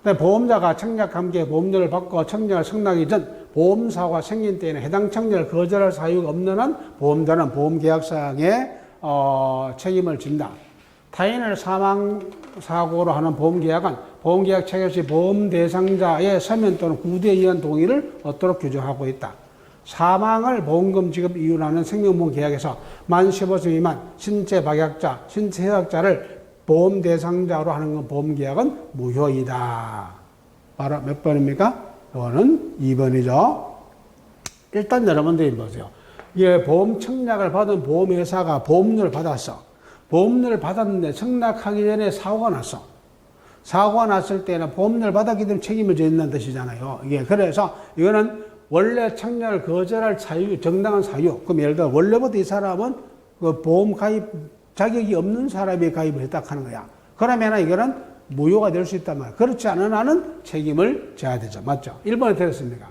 보험자가 청약 함께 보험료를 받고 청약을 승낙하기 전 보험사고가 생긴 때에는 해당 청약을 거절할 사유가 없는 한 보험자는 보험 계약상의 책임을 진다. 타인을 사망사고로 하는 보험계약은 보험계약 체결 시 보험 대상자의 서면 또는 구두에 의한 동의를 얻도록 규정하고 있다. 사망을 보험금 지급 이유로 하는 생명보험 계약에서 만 15세 미만 신체 박약자, 신체 해약자를 보험 대상자로 하는 보험계약은 무효이다. 바로 몇 번입니까? 이거는 2번이죠. 일단 여러분들이 보세요. 이 보험 청약을 받은 보험회사가 보험료를 받았어. 보험료를 받았는데 청약하기 전에 사고가 났어. 사고가 났을 때는 보험료를 받았기 때문에 책임을 져야 뜻이잖아요. 이게 그래서 이거는 원래 청약을 거절할 사유, 정당한 사유. 그럼 예를 들어 원래부터 이 사람은 그 보험 가입 자격이 없는 사람이 가입을 했다 하는 거야. 그러면 이거는 무효가 될 수 있단 말이야. 그렇지 않은 한은 책임을 져야 되죠. 맞죠? 1번에 들었습니까?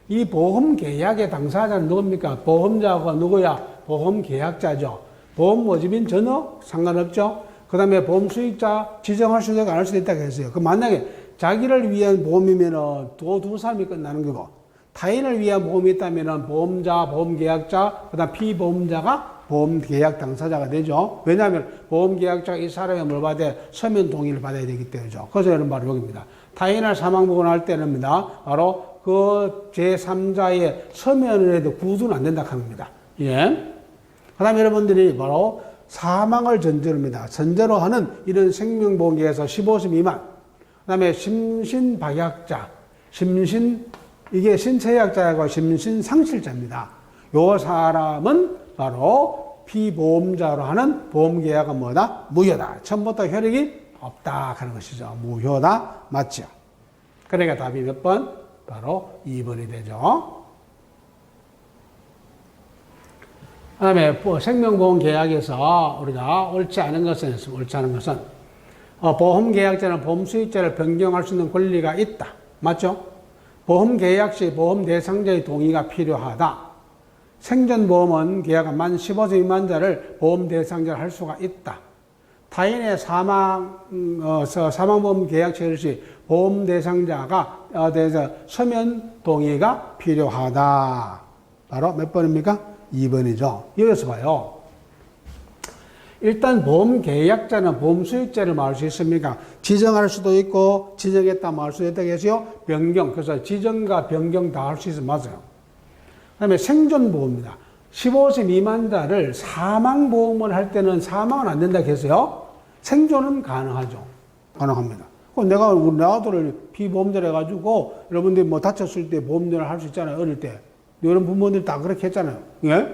이 보험 계약의 당사자는 누굽니까? 보험자가 누구야? 보험 계약자죠. 보험 모집인 전혀 상관없죠. 그 다음에 보험 수익자 지정할 수도 있고 안 할 수도 있다고 했어요. 그 만약에 자기를 위한 보험이면은 두 사람이 끝나는 거고, 타인을 위한 보험이 있다면은 보험자, 보험계약자, 그 다음 피보험자가 보험계약 당사자가 되죠. 왜냐하면 보험계약자가 이 사람의 뭘 받아야 서면 동의를 받아야 되기 때문이죠. 그래서 이런 바로 여기입니다. 타인을 사망보건할 때는입니다. 바로 그 제3자의 서면을 해도 구두는 안 된다 하는 겁니다. 예. 그 다음에 여러분들이 바로 사망을 전제로입니다. 전제로 하는 이런 생명보험계에서 15세 미만, 그 다음에 심신박약자, 이게 신체약자하고 심신상실자입니다. 요 사람은 바로 피보험자로 하는 보험계약은 뭐다? 무효다. 처음부터 효력이 없다 하는 것이죠. 무효다. 맞죠? 그러니까 답이 몇 번? 바로 2번이 되죠. 그 다음에 생명보험 계약에서 우리가 옳지 않은 것은 보험계약자는 보험수익자를 변경할 수 있는 권리가 있다. 맞죠? 보험계약 시 보험 대상자의 동의가 필요하다. 생존보험은 계약은 만 15세 미만자를 보험 대상자를 할 수가 있다. 타인의 사망보험 계약 체결 시 보험 대상자가 대해서 서면 동의가 필요하다. 바로 몇 번입니까? 2번이죠. 여기서 봐요. 일단 보험 계약자는 보험 수익자를 말할 수 있습니까? 지정할 수도 있고 지정했다 말할 수도 있다고 해서요. 변경. 그래서 지정과 변경 다 할 수 있으면 맞아요. 그 다음에 생존보험입니다. 15세 미만자를 사망보험을 할 때는 사망은 안 된다고 해서요. 생존은 가능하죠. 가능합니다. 내가 우리 아들을 피보험자를 해가지고 여러분들이 뭐 다쳤을 때 보험료를 할 수 있잖아요. 어릴 때. 여러 부모님들이 다 그렇게 했잖아요. 예?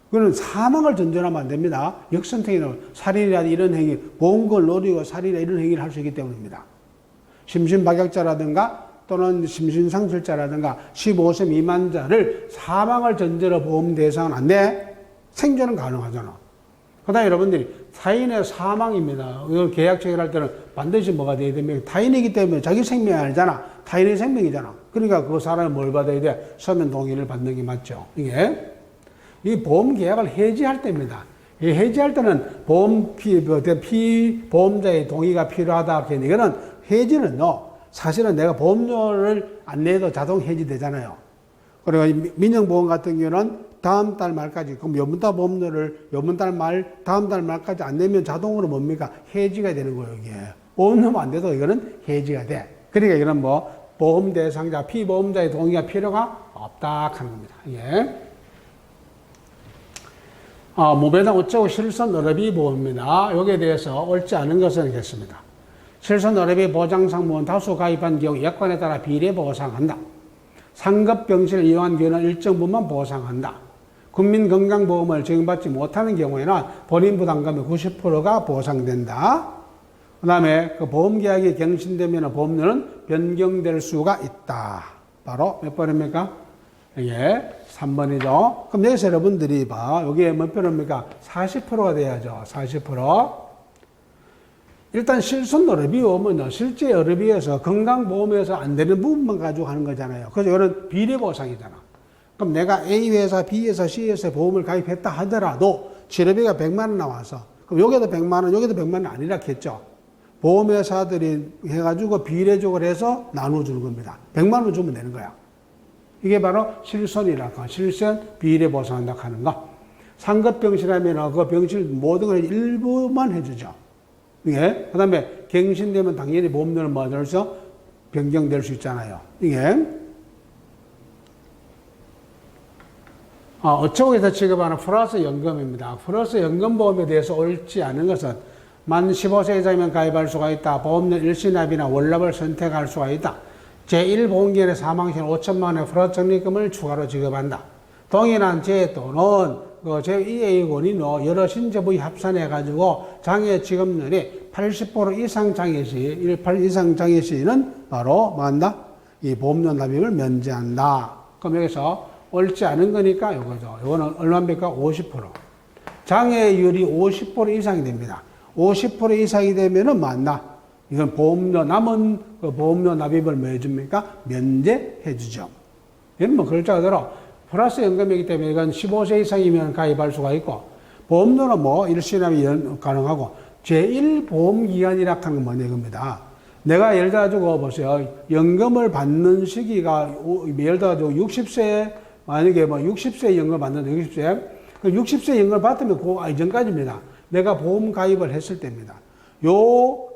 그거는 사망을 전제로 하면 안 됩니다. 역선택이나 살인이라든지 이런 행위, 보험금을 노리고 살인이나 이런 행위를 할 수 있기 때문입니다. 심신박약자라든가 또는 심신상실자라든가 15세 미만자를 사망을 전제로 보험 대상은 안 돼. 생존은 가능하잖아. 그 다음에 여러분들이 타인의 사망입니다. 이걸 계약 체결할 때는 반드시 뭐가 돼야 됩니까? 타인이기 때문에 자기 생명이 아니잖아. 타인의 생명이잖아. 그러니까 그 사람이 뭘 받아야 돼? 서면 동의를 받는 게 맞죠. 이게 이 보험 계약을 해지할 때입니다. 이 해지할 때는 피보험자의 동의가 필요하다. 이거는 해지는 사실은 내가 보험료를 안 내도 자동 해지되잖아요. 그리고 민영보험 같은 경우는 다음 달 말까지, 그럼 요번 보험료를 요번 달 말, 다음 달 말까지 안 내면 자동으로 뭡니까? 해지가 되는 거예요, 이게. 보험료만 안 돼도 이거는 해지가 돼. 그러니까 이거는 보험 대상자, 피보험자의 동의가 필요가 없다 하는 겁니다. 예. 무배당 우체국 실손 어뢰비 보험입니다. 여기에 대해서 옳지 않은 것은 이렇습니다. 실손 어뢰비 보장상품은 다수 가입한 경우 여건에 따라 비례 보상한다. 상급병실을 이용한 경우는 일정 부분만 보상한다. 국민건강보험을 적용받지 못하는 경우에는 본인 부담금의 90%가 보상된다. 그 다음에 그 보험계약이 갱신되면 보험료는 변경될 수가 있다. 바로 몇 번입니까? 이게 3번이죠. 그럼 여기서 여러분들이 여기에 몇 번입니까? 40%가 돼야죠. 40%. 일단 실손 어뢰비 보험은요, 실제 어뢰비에서 건강보험에서 안 되는 부분만 가지고 하는 거잖아요. 그래서 이거는 비례보상이잖아. 그럼 내가 A회사, B회사, C회사에 보험을 가입했다 하더라도 치료비가 100만 원 나와서, 그럼 여기도 100만 원, 여기도 100만 원 아니라 했죠. 보험회사들이 해가지고 비례적으로 해서 나눠주는 겁니다. 100만 원 주면 되는 거야. 이게 바로 실손이라고, 실손 비례 보상한다 하는 거. 상급병실하면 그 병실 모든 걸 일부만 해주죠. 이게. 그 다음에 갱신되면 당연히 보험료를 맞아서 변경될 수 있잖아요. 이게. 우체국에서 지급하는 플러스 연금입니다. 플러스 연금보험에 대해서 옳지 않은 것은 만 15세 이상이면 가입할 수가 있다. 보험료 일시납이나 월납을 선택할 수가 있다. 제1보험기관의 사망 시에는 5천만 원의 플러스 적립금을 추가로 지급한다. 동일한 제 또는 제2A 권이 여러 신체 부위 합산해가지고 장애 직업률이 80% 이상 장애시, 18 이상 장애시는 바로 뭐한다? 이 보험료 납입을 면제한다. 그럼 여기서 옳지 않은 거니까 이거죠. 이거는 얼마입니까? 50%. 장애율이 50% 이상이 됩니다. 50% 이상이 되면은 맞나? 이건 보험료, 남은 그 보험료 납입을 뭐 해줍니까? 면제해 주죠. 이건 뭐 글자 그대로 플러스 연금이기 때문에 이건 15세 이상이면 가입할 수가 있고, 보험료는 뭐 일시납이 가능하고, 제1보험기간이라 하는 건 뭐냐 이겁니다. 내가 예를 들어가지고 보세요. 연금을 받는 시기가, 예를 들어가지고 60세, 만약에 뭐 60세 연금을 받는다, 60세. 그 60세 연금을 받으면 그 이전까지입니다. 내가 보험 가입을 했을 때입니다. 요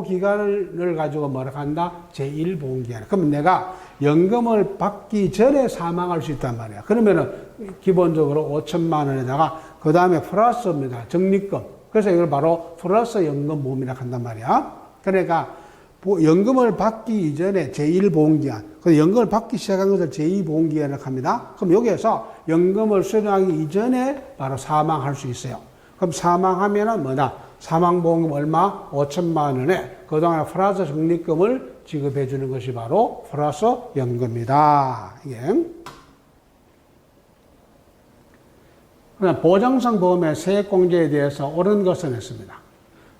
기간을 가지고 뭐라 한다? 제1보험기간. 그러면 내가 연금을 받기 전에 사망할 수 있단 말이야. 그러면은 기본적으로 5천만 원에다가 그 다음에 플러스입니다. 적립금. 그래서 이걸 바로 플러스 연금보험이라고 한단 말이야. 그러니까 연금을 받기 이전에 제1보험기간, 그 연금을 받기 시작한 것을 제2보험기간이라고 합니다. 그럼 여기에서 연금을 수령하기 이전에 바로 사망할 수 있어요. 그럼 사망하면은 뭐다? 사망보험금 얼마? 5천만 원에 그동안 플러스 적립금을 지급해 주는 것이 바로 플러스 연금이다. 이게. 그다음 보장성 보험의 세액공제에 대해서 옳은 것은 했습니다.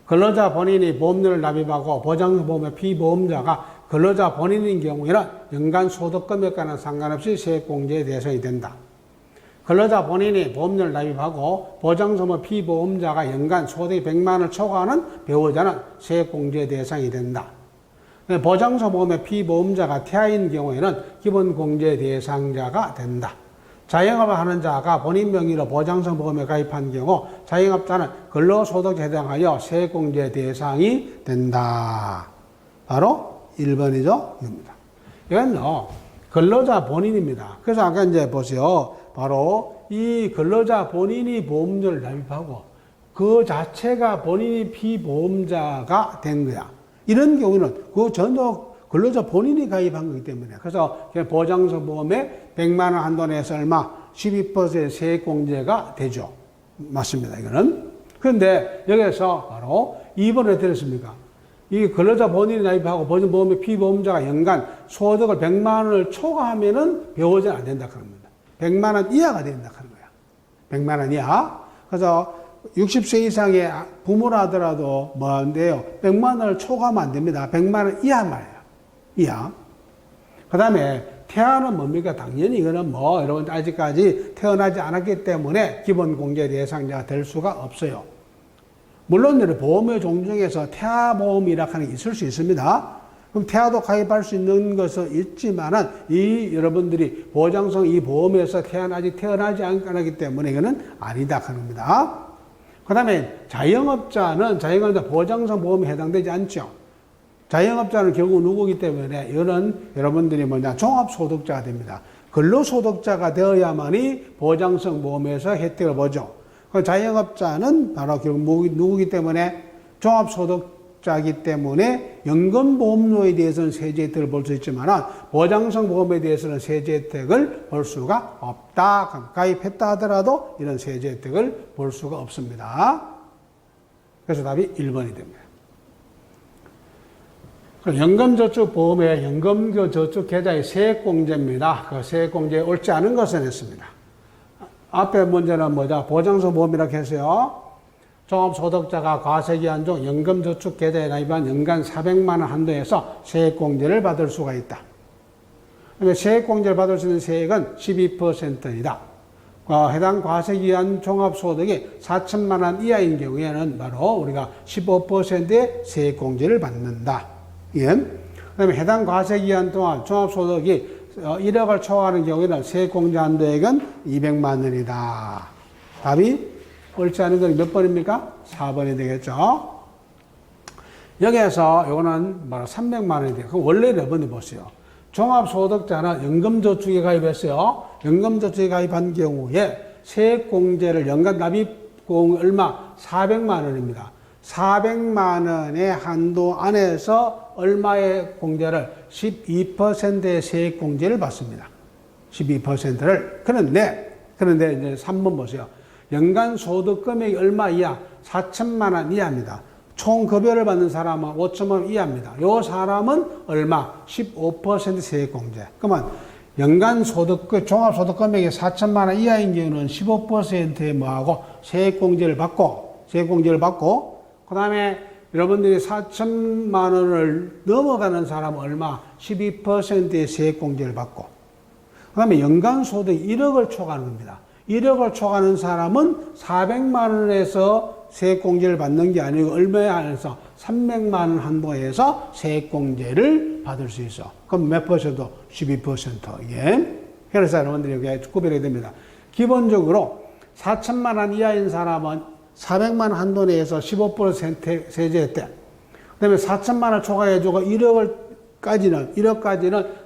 근로자 본인이 보험료를 납입하고 보장성 보험의 피보험자가 근로자 본인인 경우에는 연간 소득 금액과는 상관없이 세액공제의 대상이 된다. 근로자 본인이 보험료를 납입하고 보장성보험 피보험자가 연간 소득이 100만 원을 초과하는 배우자는 세액공제 대상이 된다. 보장성보험의 피보험자가 태아인 경우에는 기본공제 대상자가 된다. 자영업을 하는 자가 본인 명의로 보장성보험에 가입한 경우 자영업자는 근로소득에 해당하여 세액공제 대상이 된다. 바로 1번이죠. 입니다. 이건요, 근로자 본인입니다. 그래서 아까 이제 보세요. 바로 이 근로자 본인이 보험료를 납입하고 그 자체가 본인이 피보험자가 된 거야. 이런 경우는 그 전혀 근로자 본인이 가입한 거기 때문에. 그래서 보장성 보험에 100만 원 한도 내에서 얼마? 12% 세액공제가 되죠. 맞습니다. 이거는. 그런데 여기서 바로 2번에 들었습니까? 이 근로자 본인이 가입하고 보험의 피보험자가 연간 소득을 100만 원을 초과하면은 배우자는 안 된다 그럽니다. 100만 원 이하가 된다 그런 거야. 100만 원 이하. 그래서 60세 이상의 부모라 하더라도 뭐 한데요. 100만 원을 초과하면 안 됩니다. 100만 원 이하 말이에요. 이하. 그 다음에 태아는 뭡니까? 당연히 이거는 뭐 여러분 아직까지 태어나지 않았기 때문에 기본 공제 대상자가 될 수가 없어요. 물론 보험의 종 중에서 태아보험이라 하는 게 있을 수 있습니다. 그럼 태아도 가입할 수 있는 것은 있지만은 이 여러분들이 보장성 이 보험에서 아직 태어나지 않기 때문에 이거는 아니다 하는 겁니다. 그 다음에 자영업자는 보장성 보험에 해당되지 않죠. 자영업자는 결국 누구기 때문에 이거는 여러분들이 종합소득자가 됩니다. 근로소득자가 되어야만이 보장성 보험에서 혜택을 보죠. 자영업자는 바로 결국 누구기 때문에 종합소득자이기 때문에 연금보험료에 대해서는 세제 혜택을 볼 수 있지만 보장성 보험에 대해서는 세제 혜택을 볼 수가 없다. 가입했다 하더라도 이런 세제 혜택을 볼 수가 없습니다. 그래서 답이 1번이 됩니다. 연금저축보험의 연금저축계좌의 세액공제입니다. 그 세액공제에 옳지 않은 것은 했습니다. 앞에 문제는 뭐죠? 보장성 보험이라고 해서요. 종합소득자가 과세기한 중 연금저축계좌에 가입한 연간 400만 원 한도에서 세액공제를 받을 수가 있다. 세액공제를 받을 수 있는 세액은 12%이다. 해당 과세기한 종합소득이 4천만 원 이하인 경우에는 바로 우리가 15%의 세액공제를 받는다. 예. 그 다음에 해당 과세기한 동안 종합소득이 1억을 초과하는 경우에는 세액공제 한도액은 200만 원이다. 답이 옳지 않은 건 몇 번입니까? 4번이 되겠죠. 여기에서 이거는 바로 300만 원이 돼요. 그럼 원래 몇 번이 보세요. 종합소득자는 연금저축에 가입했어요. 연금저축에 가입한 경우에 세액공제를 연간 납입공 얼마? 400만 원입니다. 400만 원의 한도 안에서 얼마의 공제를? 12%의 세액공제를 받습니다. 12%를. 그런데 이제 3번 보세요. 연간 소득 금액이 얼마 이하? 4천만 원 이하입니다. 총 급여를 받는 사람은 5천만 원 이하입니다. 요 사람은 얼마? 15% 세액공제. 그러면 연간 소득, 종합소득 금액이 4천만 원 이하인 경우는 15%에 뭐하고 세액공제를 받고, 그 다음에 여러분들이 4천만 원을 넘어가는 사람은 얼마? 12%의 세액공제를 받고, 그 다음에 연간 소득이 1억을 초과하는 겁니다. 1억을 초과하는 사람은 400만 원에서 세액공제를 받는 게 아니고 얼마에 한해서 300만 원 한도에서 세액공제를 받을 수 있어. 그럼 몇 퍼센트? 12%. 이게. 그래서 여러분들이 여기에 구별이 됩니다. 기본적으로 4천만 원 이하인 사람은 400만 원 한도 내에서 15% 세제 혜택. 그 다음에 4천만 원 초과해주고 1억까지는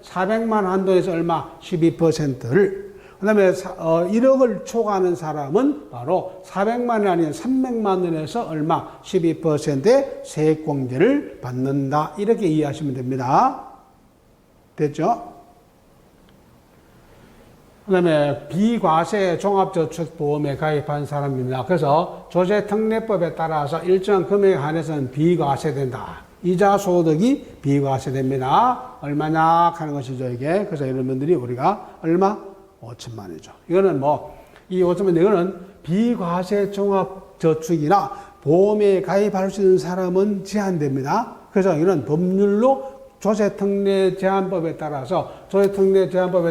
400만 원 한도에서 얼마? 12%를. 그 다음에 1억을 초과하는 사람은 바로 400만 원이 아닌 300만 원에서 얼마? 12%의 세액공제를 받는다. 이렇게 이해하시면 됩니다. 됐죠? 그 다음에 비과세 종합저축보험에 가입한 사람입니다. 그래서 조세특례법에 따라서 일정한 금액에 한해서는 비과세된다. 이자 소득이 비과세됩니다. 얼마냐 하는 것이죠, 이게. 그래서 이런 분들이 우리가 얼마? 5천만 원이죠. 이거는 이 5천만 원, 이거는 비과세 종합저축이나 보험에 가입할 수 있는 사람은 제한됩니다. 그래서 이거는 법률로 조세특례 제한법에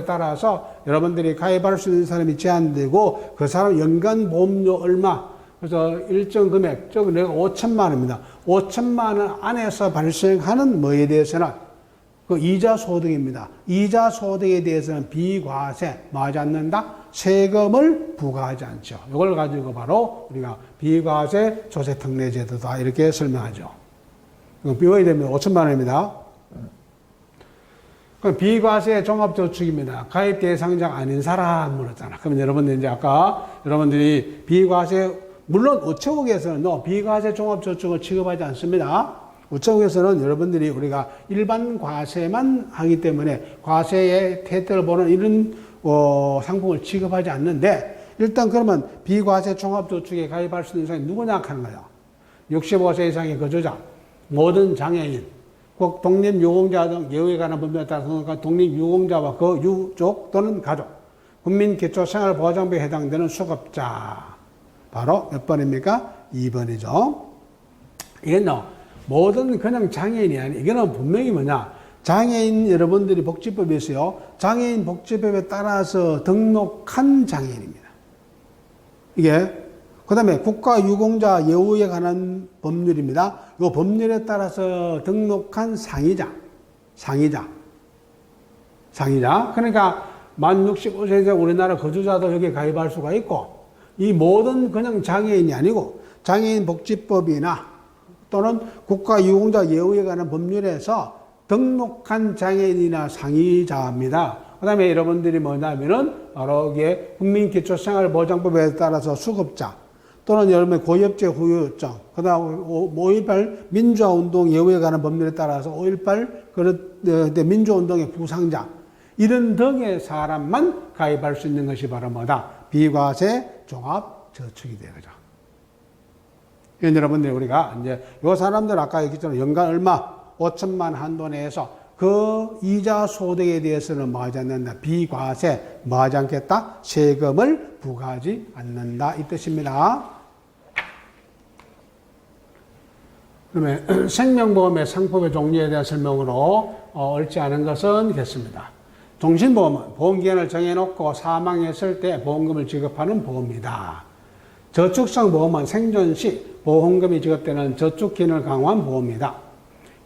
따라서 여러분들이 가입할 수 있는 사람이 제한되고 그 사람 연간 보험료 얼마, 그래서 일정 금액, 즉 내가 5천만 원입니다. 5천만 원 안에서 발생하는 뭐에 대해서는 그 이자 소득입니다. 이자 소득에 대해서는 비과세, 뭐 하지 않는다? 세금을 부과하지 않죠. 이걸 가지고 바로 우리가 비과세 조세특례제도다 이렇게 설명하죠. 비워야 됩니다. 5천만 원입니다. 그럼 비과세 종합저축입니다. 가입 대상자가 아닌 사람 물었잖아. 그러면 여러분들 이제 아까 여러분들이 비과세, 물론 우체국에서는 비과세 종합저축을 취급하지 않습니다. 우체국에서는 여러분들이 우리가 일반 과세만 하기 때문에 과세의 혜택을 보는 이런 상품을 취급하지 않는데, 일단 그러면 비과세 종합저축에 가입할 수 있는 사람이 누구냐 하는 거예요. 65세 이상의 거주자, 모든 장애인, 꼭 독립유공자 등 예우에 관한 법률에 따라서 독립유공자와 그 유족 또는 가족, 국민기초생활보장법에 해당되는 수급자. 바로 몇 번입니까? 2번이죠. 이건 모든 그냥 장애인이 아니, 이거는 분명히 뭐냐? 장애인 여러분들이 복지법이 있어요. 장애인 복지법에 따라서 등록한 장애인입니다. 이게. 그 다음에 국가유공자 예우에 관한 법률입니다. 이 법률에 따라서 등록한 상이자. 그러니까 만 65세 이상 우리나라 거주자도 여기에 가입할 수가 있고, 이 모든 그냥 장애인이 아니고 장애인 복지법이나 또는 국가유공자 예우에 관한 법률에서 등록한 장애인이나 상이자입니다. 그 다음에 여러분들이 뭐냐면은 바로 이게 국민기초생활보장법에 따라서 수급자 또는 여러분의 고엽제 후유증, 그 다음 5.18 민주화운동 예우에 관한 법률에 따라서 5.18 민주화운동의 부상자, 이런 등의 사람만 가입할 수 있는 것이 바로 뭐다? 비과세 종합저축이 되죠. 이건 여러분들이 우리가 이제 요 사람들 아까 얘기했잖아요. 연간 얼마? 5천만 한도 내에서 그 이자 소득에 대해서는 뭐 하지 않는다? 비과세, 뭐 하지 않겠다? 세금을 부과하지 않는다. 이 뜻입니다. 그러면 생명보험의 상품의 종류에 대한 설명으로 옳지 않은 것은 됐습니다. 종신보험은 보험기간을 정해놓고 사망했을 때 보험금을 지급하는 보험이다. 저축성 보험은 생존 시 보험금이 지급되는 저축 기능을 강화한 보험이다.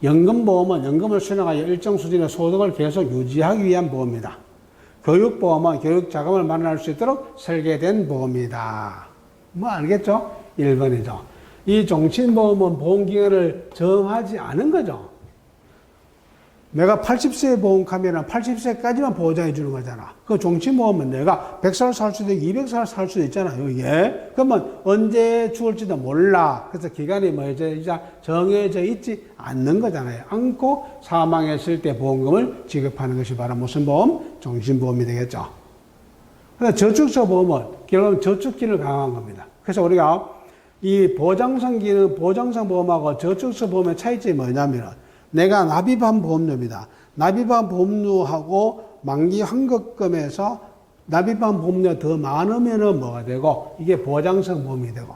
연금보험은 연금을 수령하여 일정 수준의 소득을 계속 유지하기 위한 보험이다. 교육보험은 교육자금을 마련할 수 있도록 설계된 보험이다. 뭐 알겠죠? 1번이죠. 이 종신보험은 보험기간을 정하지 않은 거죠. 내가 80세 보험하면 80세까지만 보장해 주는 거잖아. 그 종신보험은 내가 100살 살 수도 있고 200살 살 수도 있잖아요. 이게. 그러면 언제 죽을지도 몰라. 그래서 기간이 뭐 이제 정해져 있지 않는 거잖아요. 않고 사망했을 때 보험금을 지급하는 것이 바로 무슨 보험? 종신보험이 되겠죠. 그래서 저축성 보험은 결국은 저축기를 강화한 겁니다. 그래서 우리가 이 보장성 보험하고 저축성 보험의 차이점이 뭐냐면 내가 납입한 보험료입니다. 납입한 보험료하고 만기 환급금에서 납입한 보험료 더 많으면은 뭐가 되고 이게 보장성 보험이 되고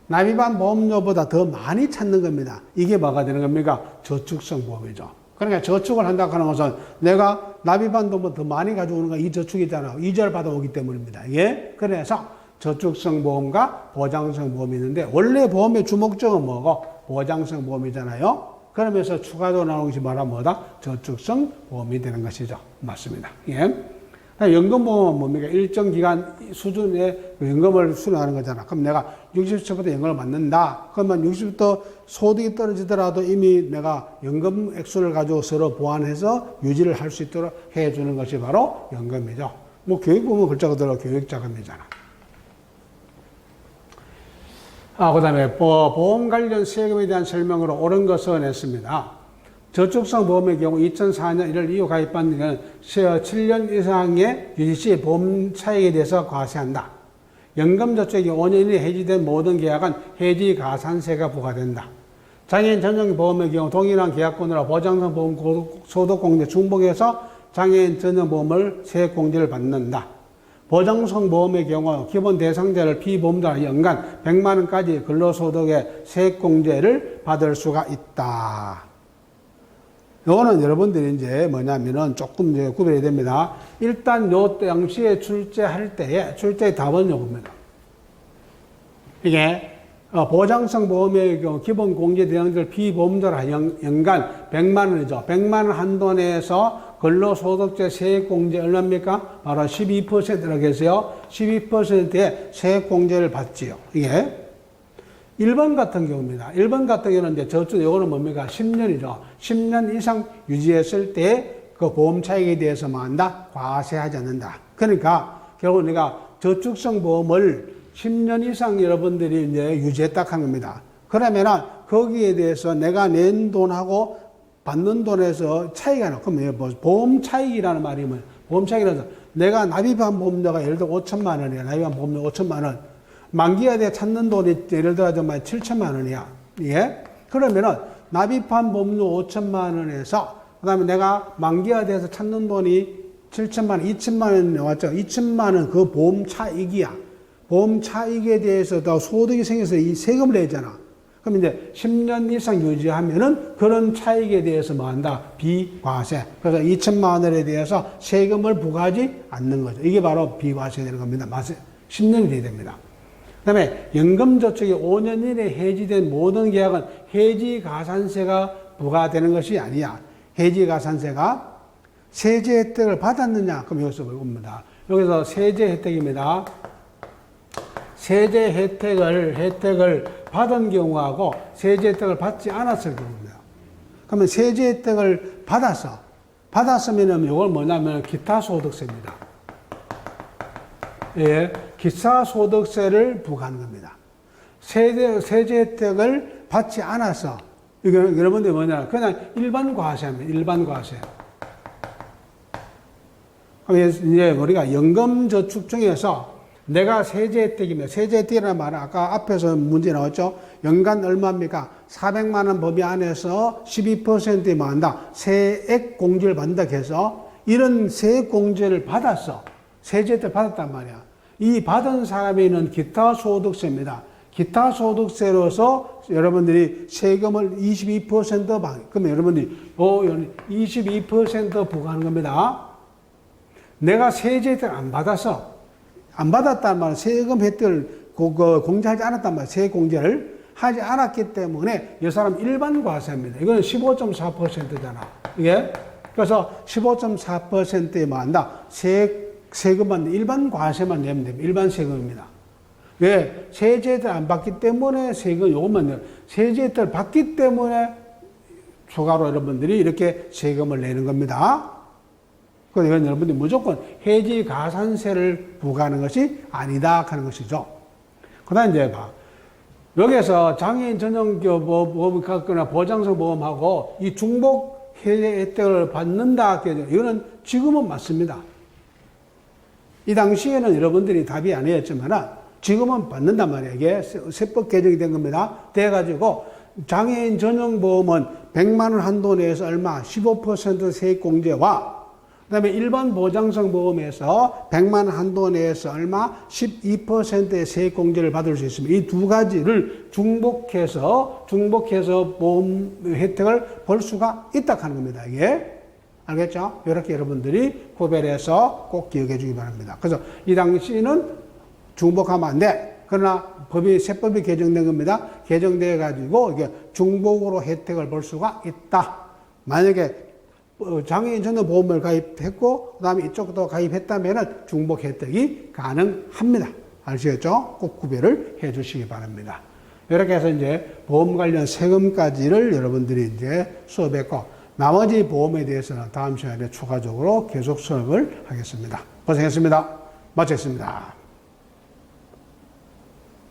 납입한 보험료보다 더 많이 찾는 겁니다. 이게 뭐가 되는 겁니까? 저축성 보험이죠. 그러니까 저축을 한다고 하는 것은 내가 납입한 돈보다 더 많이 가져오는 거 이 저축이잖아요. 이자를 받아오기 때문입니다. 예? 그래서 저축성 보험과 보장성 보험이 있는데 원래 보험의 주목적은 뭐고? 보장성 보험이잖아요. 그러면서 추가로 나오는 것이 뭐다? 저축성 보험이 되는 것이죠. 맞습니다. 예? 연금보험은 뭡니까? 일정 기간 수준의 연금을 수령하는 거잖아. 그럼 내가 60세부터 연금을 받는다. 그러면 60세부터 소득이 떨어지더라도 이미 내가 연금 액수를 가지고 서로 보완해서 유지를 할 수 있도록 해주는 것이 바로 연금이죠. 뭐 교육보험은 글자 그대로 교육자금이잖아. 그 다음에 보험 관련 세금에 대한 설명으로 옳은 것을 냈습니다. 저축성 보험의 경우 2004년 1월 이후 가입받는 경우는 7년 이상의 유지시 보험 차익에 대해서 과세한다. 연금저축이 5년 이내 해지된 모든 계약은 해지 가산세가 부과된다. 장애인 전용 보험의 경우 동일한 계약권으로 보장성 보험 소득공제 중복해서 장애인 전용 보험을 세액공제를 받는다. 보장성 보험의 경우 기본 대상자를 피보험자는 연간 100만 원까지 근로소득의 세액공제를 받을 수가 있다. 요거는 여러분들이 이제 뭐냐면은 조금 이제 구별해야 됩니다. 일단 요 당시에 출제할 때에 출제 답은 요겁니다. 이게 보장성 보험의 경우 기본 공제 대상자를 피보험자라 연간 100만 원이죠. 100만 원 한도 내에서 근로소득세 세액공제 얼마입니까? 바로 12%라고 해서요. 12%의 세액공제를 받지요. 이게 1번 같은 경우입니다. 1번 같은 경우는 이제 저축, 요거는 뭡니까? 10년이죠. 10년 이상 유지했을 때 그 보험 차익에 대해서 뭐 한다? 과세하지 않는다. 그러니까 결국 내가 저축성 보험을 10년 이상 여러분들이 이제 유지했다 한 겁니다. 그러면은 거기에 대해서 내가 낸 돈하고 받는 돈에서 차이가 나. 그럼 보험 차익이라는 말이 뭐예요? 보험 차익이라서 내가 납입한 보험료가 예를 들어 5천만 원이야. 납입한 보험료 5천만 원. 만기가 돼 찾는 돈이 예를 들어 7천만 원이야. 예? 그러면은 납입한 보험료 5천만 원에서 그다음에 내가 만기가 돼서 찾는 돈이 7천만 원, 2천만 원 나왔죠. 2천만 원 그 보험 차익이야. 보험 차익에 대해서 더 소득이 생겨서 이 세금을 내잖아. 그럼 이제 10년 이상 유지하면은 그런 차익에 대해서 뭐 한다? 비과세. 그래서 2천만 원에 대해서 세금을 부과하지 않는 거죠. 이게 바로 비과세 되는 겁니다. 10년이 돼야 됩니다. 그 다음에 연금저축이 5년 이내에 해지된 모든 계약은 해지가산세가 부과되는 것이 아니야. 해지가산세가 세제 혜택을 받았느냐? 그럼 여기서 봅니다. 여기서 세제 혜택입니다. 세제 혜택을 받은 경우하고 세제 혜택을 받지 않았을 경우입니다. 그러면 세제 혜택을 받았으면 이걸 뭐냐면 기타소득세입니다. 예, 기타소득세를 부과하는 겁니다. 세제 혜택을 받지 않아서, 이거는 여러분들이 뭐냐, 그냥 일반 과세입니다. 일반 과세. 이제 우리가 연금저축 중에서 내가 세제 혜택입니다. 세제 혜택이라는 말은 아까 앞에서 문제 나왔죠? 연간 얼마입니까? 400만 원 범위 안에서 12%에 뭐 한다? 세액 공제를 받는다 해서 이런 세액 공제를 받았어. 세제 혜택을 받았단 말이야. 이 받은 사람에는 기타 소득세입니다. 기타 소득세로서 여러분들이 세금을 22% 그러면 여러분들이 22% 부과하는 겁니다. 내가 세제 혜택을 안 받았단 말은 세금 혜택을 공제하지 않았단 말이에요. 세액 공제를 하지 않았기 때문에 이 사람 일반 과세입니다. 이거는 15.4%잖아. 이게 그래서 15.4%에 뭐 한다? 세금만 일반 과세만 내면 됩니다. 일반 세금입니다. 왜? 세제 혜택을 안 받기 때문에 세금 요것만 내요. 세제 혜택을 받기 때문에 추가로 여러분들이 이렇게 세금을 내는 겁니다. 그래서 이건 여러분들이 무조건 해지 가산세를 부과하는 것이 아니다 하는 것이죠. 그 다음 이제 봐. 여기에서 장애인 전용 보험 갖거나 보장성 보험하고 이 중복 해제 혜택을 받는다. 이거는 지금은 맞습니다. 이 당시에는 여러분들이 답이 아니었지만 지금은 받는단 말이에요. 이게 세법 개정이 된 겁니다. 돼가지고 장애인 전용 보험은 100만 원 한도 내에서 얼마? 15% 세액 공제와 그다음에 일반 보장성 보험에서 100만 원 한도 내에서 얼마? 12%의 세액 공제를 받을 수 있습니다. 이 두 가지를 중복해서 보험 혜택을 볼 수가 있다 하는 겁니다. 이게. 알겠죠? 이렇게 여러분들이 구별해서 꼭 기억해 주기 바랍니다. 그래서 이 당시는 중복하면 안 돼. 그러나 세법이 개정된 겁니다. 개정돼 가지고 이게 중복으로 혜택을 볼 수가 있다. 만약에 장애인 전용 보험을 가입했고 그다음에 이쪽도 가입했다면은 중복 혜택이 가능합니다. 아시겠죠? 꼭 구별을 해 주시기 바랍니다. 이렇게 해서 이제 보험 관련 세금까지를 여러분들이 이제 수업했고 나머지 보험에 대해서는 다음 시간에 추가적으로 계속 수업을 하겠습니다. 고생했습니다. 마치겠습니다.